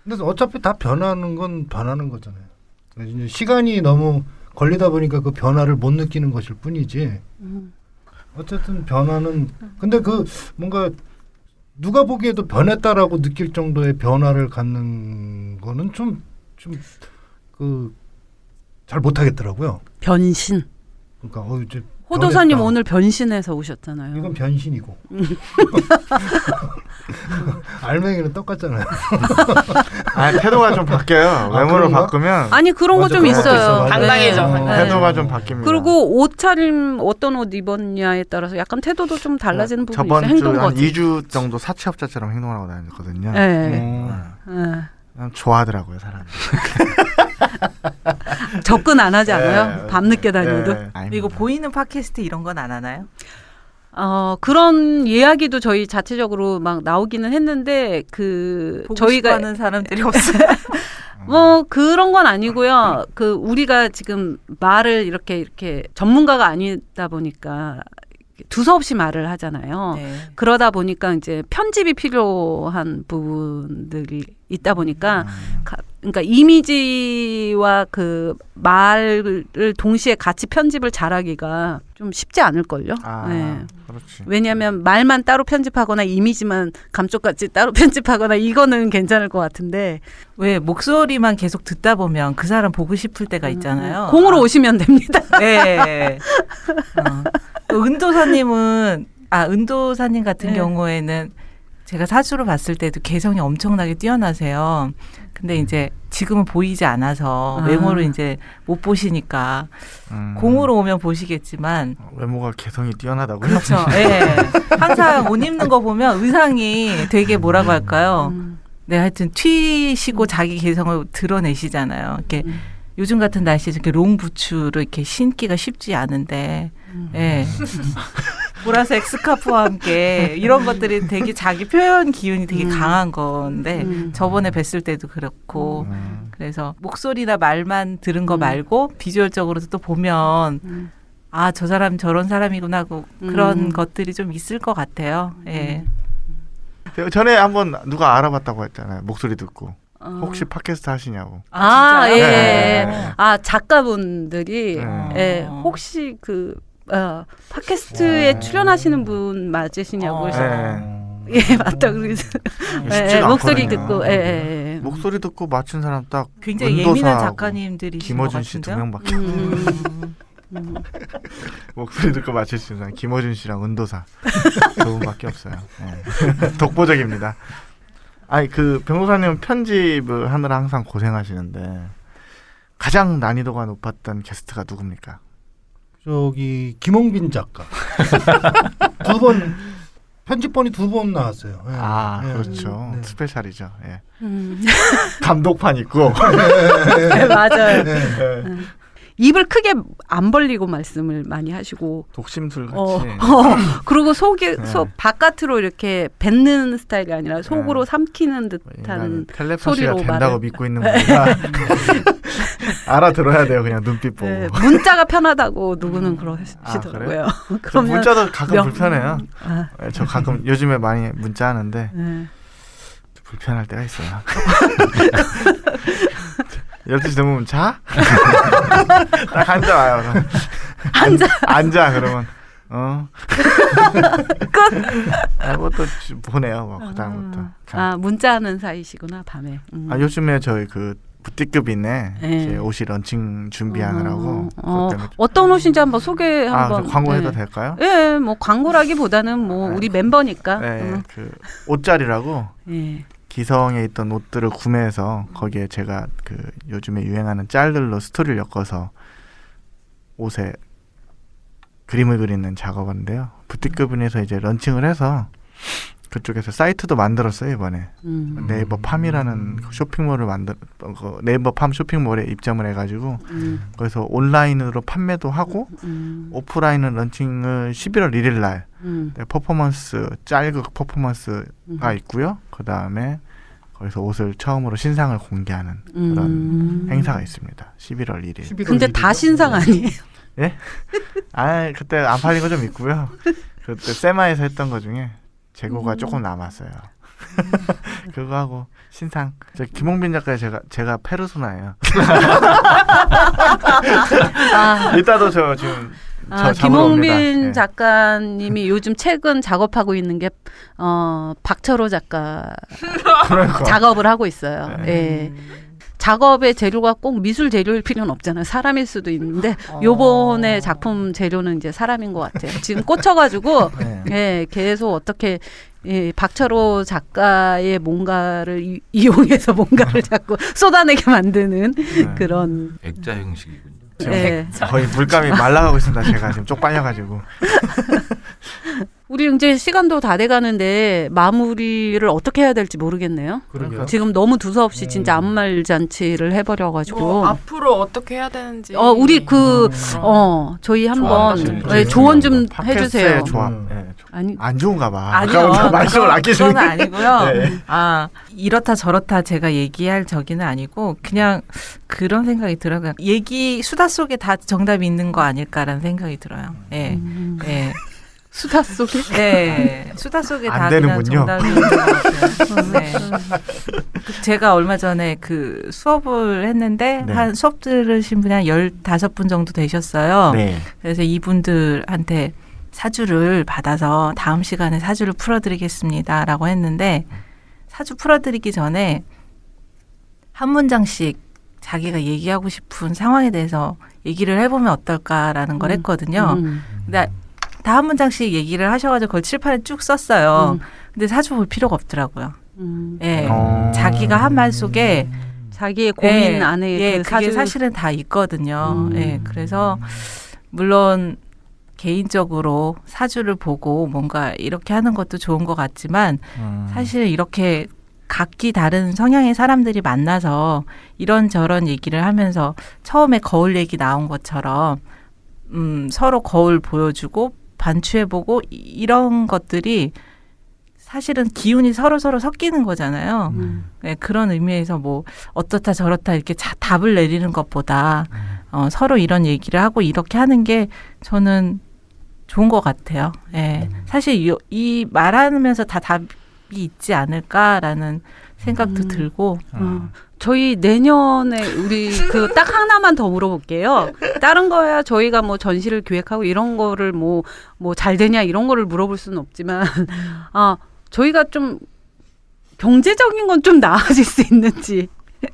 Speaker 6: 근데 어차피 다 변하는 건 변하는 거잖아요. 이제 시간이 너무 걸리다 보니까 그 변화를 못 느끼는 것일 뿐이지. 어쨌든 변화는 근데 그 뭔가 누가 보기에도 변했다라고 느낄 정도의 변화를 갖는 거는 좀 그 잘 못하겠더라고요.
Speaker 2: 변신.
Speaker 6: 그러니까 이제
Speaker 2: 호도사님
Speaker 6: 변했다.
Speaker 2: 오늘 변신해서 오셨잖아요.
Speaker 6: 이건 변신이고. 알맹이는 똑같잖아요.
Speaker 4: 아 태도가 좀 바뀌어요. 외모를
Speaker 6: 그런가?
Speaker 4: 바꾸면
Speaker 2: 아니 그런 거
Speaker 6: 맞아,
Speaker 2: 좀
Speaker 6: 그런 것도 있어,
Speaker 2: 있어요.
Speaker 6: 맞아.
Speaker 3: 당당해져.
Speaker 2: 네.
Speaker 4: 태도가 좀 바뀝니다.
Speaker 2: 그리고 옷 차림 어떤 옷 입었냐에 따라서 약간 태도도 좀 달라지는 부분이
Speaker 4: 저번
Speaker 2: 있어요. 행동
Speaker 4: 주 한
Speaker 2: 거지.
Speaker 4: 2주 정도 사채업자처럼 행동하고 다녔거든요.
Speaker 2: 네.
Speaker 6: 어.
Speaker 4: 그냥 좋아하더라고요 사람들이.
Speaker 2: 접근 안 하지 않아요? 밤늦게 다녀도.
Speaker 5: 이거 보이는 팟캐스트 이런 건 안 하나요?
Speaker 2: 그런 이야기도 저희 자체적으로 막 나오기는 했는데
Speaker 5: 보고
Speaker 2: 저희가
Speaker 5: 싶어하는 사람들이 없어요.
Speaker 2: 뭐 그런 건 아니고요. 그 우리가 지금 말을 이렇게 전문가가 아니다 보니까 두서없이 말을 하잖아요.
Speaker 5: 네.
Speaker 2: 그러다 보니까 이제 편집이 필요한 부분들이 있다 보니까 그러니까 이미지와 그 말을 동시에 같이 편집을 잘하기가 좀 쉽지 않을걸요. 네.
Speaker 4: 그렇지.
Speaker 2: 왜냐하면 말만 따로 편집하거나 이미지만 감쪽같이 따로 편집하거나 이거는 괜찮을 것 같은데
Speaker 5: 왜 목소리만 계속 듣다 보면 그 사람 보고 싶을 때가 있잖아요.
Speaker 2: 공으로 오시면 됩니다.
Speaker 5: 네. 은도사님은 은도사님 같은
Speaker 2: 네.
Speaker 5: 경우에는 제가 사주로 봤을 때도 개성이 엄청나게 뛰어나세요. 근데 이제 지금은 보이지 않아서 외모를 이제 못 보시니까 공으로 오면 보시겠지만
Speaker 4: 외모가 개성이 뛰어나다고요?
Speaker 5: 그렇죠. 예. 항상 옷 입는 거 보면 의상이 되게 뭐라고 할까요? 네, 하여튼 튀시고 자기 개성을 드러내시잖아요. 이렇게 요즘 같은 날씨에 이렇게 롱 부츠를 이렇게 신기가 쉽지 않은데, 예. 보라색 스카프와 함께 이런 것들이 되게 자기 표현 기운이 되게 강한 건데 저번에 뵀을 때도 그렇고 그래서 목소리나 말만 들은 거 말고 비주얼적으로도 또 보면 저 사람 저런 사람이구나 하고 그런 것들이 좀 있을 것 같아요. 예.
Speaker 4: 전에 한번 누가 알아봤다고 했잖아요. 목소리 듣고. 혹시 팟캐스트 하시냐고.
Speaker 2: 예.
Speaker 4: 네.
Speaker 2: 작가분들이
Speaker 4: 네.
Speaker 2: 예, 혹시 팟캐스트에 출연하시는 분 맞으시냐고 그래서 예, 맞다. 그래서
Speaker 4: 쉽지가
Speaker 2: 목소리
Speaker 4: 않거든요.
Speaker 2: 듣고 예.
Speaker 4: 목소리 듣고 맞춘 사람 딱
Speaker 5: 굉장히
Speaker 4: 은도사하고
Speaker 5: 예민한 작가님들이
Speaker 4: 김어준 씨 두 명밖에. 목소리 듣고 맞힐 수 있는 사람 김어준 씨랑 은도사 두 분밖에 없어요. 네. 독보적입니다. 아니 그 변호사님은 편집을 하느라 항상 고생하시는데 가장 난이도가 높았던 게스트가 누굽니까?
Speaker 6: 저기 김홍빈 작가 2번 편집본이 2번 나왔어요. 예. 예.
Speaker 4: 그렇죠.
Speaker 6: 네.
Speaker 4: 스페셜이죠. 예. 감독판 있고.
Speaker 2: 네, 맞아요.
Speaker 6: 네.
Speaker 2: 입을 크게 안 벌리고 말씀을 많이 하시고
Speaker 4: 독심술 같이.
Speaker 2: 그리고 속 바깥으로 이렇게 뱉는 스타일이 아니라 속으로 삼키는 듯한
Speaker 4: 텔레파시가
Speaker 2: 소리로
Speaker 4: 된다고
Speaker 2: 말을.
Speaker 4: 믿고 있는 거니까 알아들어야 돼요. 그냥 눈빛 보고.
Speaker 2: 네, 문자가 편하다고 누구는 그러시더라고요.
Speaker 4: 저 문자도 가끔 불편해요.
Speaker 2: 아.
Speaker 4: 네, 저 가끔 요즘에 많이 문자 하는데
Speaker 2: 네.
Speaker 4: 불편할 때가 있어요. 12시 넘으면 자? 딱 앉아 와요. 앉아 그러면 뭐또 보내요. 뭐 그다음부터.
Speaker 2: 문자하는 사이시구나 밤에.
Speaker 4: 요즘에 저희 그 부티급이네.
Speaker 2: 네.
Speaker 4: 옷이 런칭 준비하느라고.
Speaker 2: 어떤 옷인지 한번 소개 한번.
Speaker 4: 광고해도 될까요?
Speaker 2: 예, 뭐 광고라기보다는 뭐 우리 멤버니까.
Speaker 4: 네, 그 옷자리라고.
Speaker 2: 예.
Speaker 4: 기성에 있던 옷들을 구매해서 거기에 제가 그 요즘에 유행하는 짤들로 스토리를 엮어서 옷에 그림을 그리는 작업인데요. 부티급인에서 이제 런칭을 해서 그쪽에서 사이트도 만들었어요 이번에. 네이버 팜이라는 쇼핑몰을 네이버 팜 쇼핑몰에 입점을 해가지고 거기서 온라인으로 판매도 하고 오프라인은 런칭을 11월 1일 날 퍼포먼스 짤극 퍼포먼스가 있고요. 그 다음에 거기서 옷을 처음으로 신상을 공개하는 그런 행사가 있습니다. 11월 1일.
Speaker 2: 근데 다 신상 아니에요?
Speaker 4: 예? 그때 안 팔린 거 좀 있고요. 그때 세마에서 했던 거 중에 재고가 조금 남았어요. 그거 하고 신상. 저 김홍빈 작가의 제가 페르소나예요. 이따도 저 지금
Speaker 2: 김홍빈 작가님이 요즘 최근 작업하고 있는 게 박철호 작가 작업을 하고 있어요. 예. 작업의 재료가 꼭 미술 재료일 필요는 없잖아요. 사람일 수도 있는데 요번에 작품 재료는 이제 사람인 것 같아요. 지금 꽂혀가지고 예, 계속 어떻게 박철호 작가의 뭔가를 이용해서 뭔가를 자꾸 쏟아내게 만드는 그런
Speaker 1: 액자 형식이군요.
Speaker 2: 네.
Speaker 4: 거의 물감이 말라가고 있습니다. 제가 지금 쪽팔려가지고.
Speaker 2: 우리 이제 시간도 다 돼가는데 마무리를 어떻게 해야 될지 모르겠네요.
Speaker 6: 그러게요.
Speaker 2: 지금 너무 두서없이 진짜 아무 말 잔치를 해버려가지고
Speaker 3: 앞으로 어떻게 해야 되는지.
Speaker 2: 우리 저희 한번 조언 좀 해주세요.
Speaker 4: 조합.
Speaker 2: 아니
Speaker 4: 안 좋은가 봐.
Speaker 5: 아니요.
Speaker 4: 말씀을 아끼시는
Speaker 5: 그건 아니고요.
Speaker 4: 네.
Speaker 5: 이렇다 저렇다 제가 얘기할 저기는 아니고 그냥 그런 생각이 들어요. 그냥 얘기 수다 속에 다 정답이 있는 거 아닐까라는 생각이 들어요. 예. 예.
Speaker 2: 수다 속에.
Speaker 5: 네, 수다 속에
Speaker 4: 안
Speaker 5: 다
Speaker 4: 되는군요.
Speaker 5: 그냥 정답이 있는 것 같아요. 네. 제가 얼마 전에 그 수업을 했는데
Speaker 4: 네.
Speaker 5: 한 수업 들으신 분이 한 15분 정도 되셨어요.
Speaker 4: 네.
Speaker 5: 그래서 이분들한테 사주를 받아서 다음 시간에 사주를 풀어드리겠습니다라고 했는데 사주 풀어드리기 전에 한 문장씩 자기가 얘기하고 싶은 상황에 대해서 얘기를 해보면 어떨까라는 걸 했거든요. 근데 다 한 문장씩 얘기를 하셔가지고 그걸 칠판에 쭉 썼어요. 근데 사주 볼 필요가 없더라고요. 예, 자기가 한 말 속에
Speaker 2: 자기의 고민
Speaker 5: 예,
Speaker 2: 안에
Speaker 5: 예,
Speaker 2: 그
Speaker 5: 그게
Speaker 2: 사주
Speaker 5: 사실은 다 있거든요. 예, 그래서 물론 개인적으로 사주를 보고 뭔가 이렇게 하는 것도 좋은 것 같지만 사실 이렇게 각기 다른 성향의 사람들이 만나서 이런저런 얘기를 하면서 처음에 거울 얘기 나온 것처럼 서로 거울 보여주고 반추해보고 이런 것들이 사실은 기운이 서로 섞이는 거잖아요. 네, 그런 의미에서 뭐 어떻다 저렇다 이렇게 답을 내리는 것보다 서로 이런 얘기를 하고 이렇게 하는 게 저는 좋은 것 같아요. 예. 사실 이 말하면서 다 답이 있지 않을까라는 생각도 들고.
Speaker 2: 저희 내년에 우리 그 딱 하나만 더 물어볼게요. 다른 거야 저희가 뭐 전시를 기획하고 이런 거를 뭐 잘 되냐 이런 거를 물어볼 수는 없지만 저희가 좀 경제적인 건 좀 나아질 수 있는지.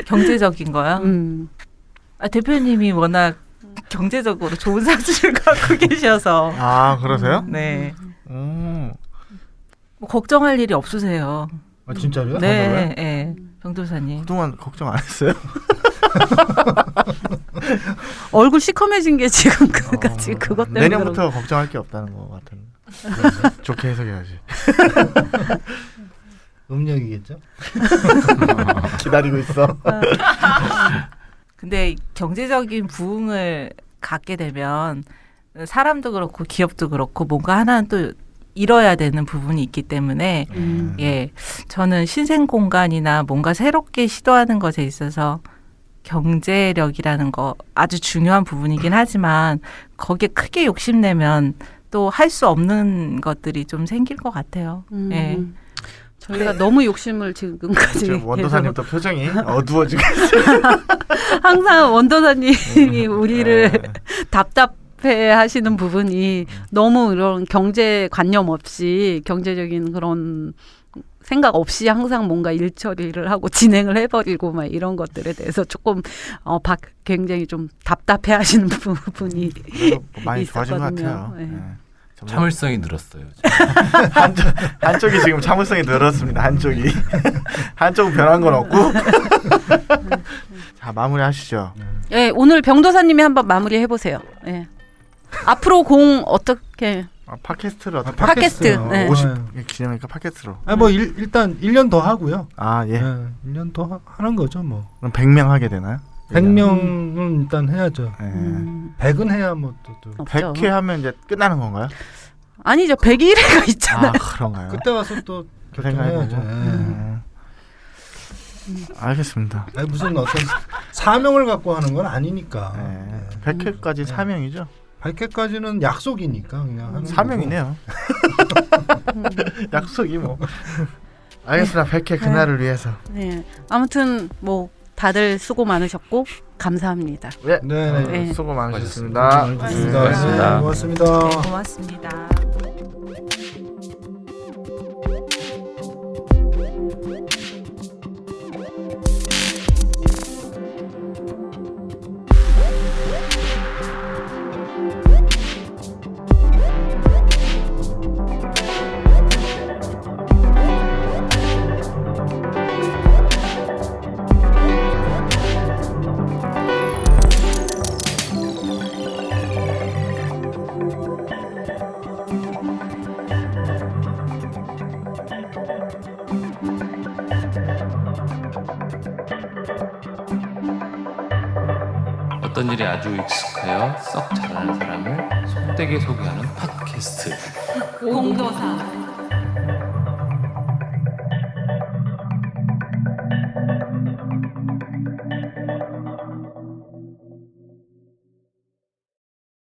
Speaker 5: 경제적인 거요? 대표님이 워낙 경제적으로 좋은 사주를 갖고 계셔서.
Speaker 4: 아, 그러세요?
Speaker 5: 네.
Speaker 4: 오.
Speaker 5: 뭐 걱정할 일이 없으세요.
Speaker 6: 아, 진짜로요?
Speaker 5: 네, 네. 병도사님.
Speaker 4: 그동안 걱정 안 했어요?
Speaker 2: 얼굴 시커매진 게 지금 그까지 그것 때문에
Speaker 4: 내년부터 걱정할 게 없다는 것 같은데. 좋게 해석해야지.
Speaker 6: 음력이겠죠?
Speaker 4: 기다리고 있어.
Speaker 5: 근데 경제적인 부흥을 갖게 되면 사람도 그렇고 기업도 그렇고 뭔가 하나는 또 이뤄야 되는 부분이 있기 때문에 예, 저는 신생 공간이나 뭔가 새롭게 시도하는 것에 있어서 경제력이라는 거 아주 중요한 부분이긴 하지만 거기에 크게 욕심내면 또 할 수 없는 것들이 좀 생길 것 같아요. 예.
Speaker 2: 저희가 너무 욕심을 지금까지
Speaker 4: 원도사님 또 표정이 어두워지겠어요.
Speaker 2: 항상 원도사님이 우리를 답답해 하시는 부분이 너무 이런 경제 관념 없이 경제적인 그런 생각 없이 항상 뭔가 일 처리를 하고 진행을 해버리고 막 이런 것들에 대해서 조금 굉장히 좀 답답해 하시는 부분이
Speaker 4: 많이 좋아진 것
Speaker 2: 있었거든요.
Speaker 4: 같아요.
Speaker 2: 네.
Speaker 4: 네.
Speaker 1: 참을성이 늘었어요.
Speaker 4: 한쪽이 지금 참을성이 늘었습니다. 한쪽은 변한 건 없고. 자, 마무리하시죠.
Speaker 2: 네, 오늘 병도사님이 한번 마무리 해보세요. 네. 앞으로 공 어떻게?
Speaker 4: 팟캐스트를 어떻게?
Speaker 2: 팟캐스트. 네.
Speaker 4: 50 기념이니까 팟캐스트로.
Speaker 6: 뭐 일단 1년 더 하고요.
Speaker 4: 아, 예.
Speaker 6: 네, 1년 더 하는 거죠, 뭐.
Speaker 4: 그럼 100명 하게 되나요?
Speaker 6: 100명은 일단 해야죠.
Speaker 4: 네.
Speaker 6: 100은 해야 뭐 또.
Speaker 2: 없죠.
Speaker 4: 100회 하면 이제 끝나는 건가요?
Speaker 2: 아니죠. 101회가 있잖아요.
Speaker 4: 아, 그런가요?
Speaker 6: 그때 와서 또
Speaker 4: 생각해보고.
Speaker 6: 결정해야죠.
Speaker 4: 알겠습니다.
Speaker 6: 아니, 무슨 어떤 사명을 갖고 하는 건 아니니까.
Speaker 4: 네. 100회까지 사명이죠?
Speaker 6: 100회까지는 약속이니까 그냥 하는
Speaker 4: 사명이네요. 약속이 뭐. 알겠습니다. 100회 그날을 위해서.
Speaker 2: 네. 아무튼 뭐 다들 수고 많으셨고 감사합니다.
Speaker 4: 네.
Speaker 6: 네.
Speaker 4: 수고 많으셨습니다.
Speaker 6: 고맙습니다. 고맙습니다.
Speaker 5: 네, 고맙습니다.
Speaker 1: 어떤 일에 아주 익숙하여 썩 잘하는 사람을 속되게 소개하는 팟캐스트.
Speaker 2: 공도사.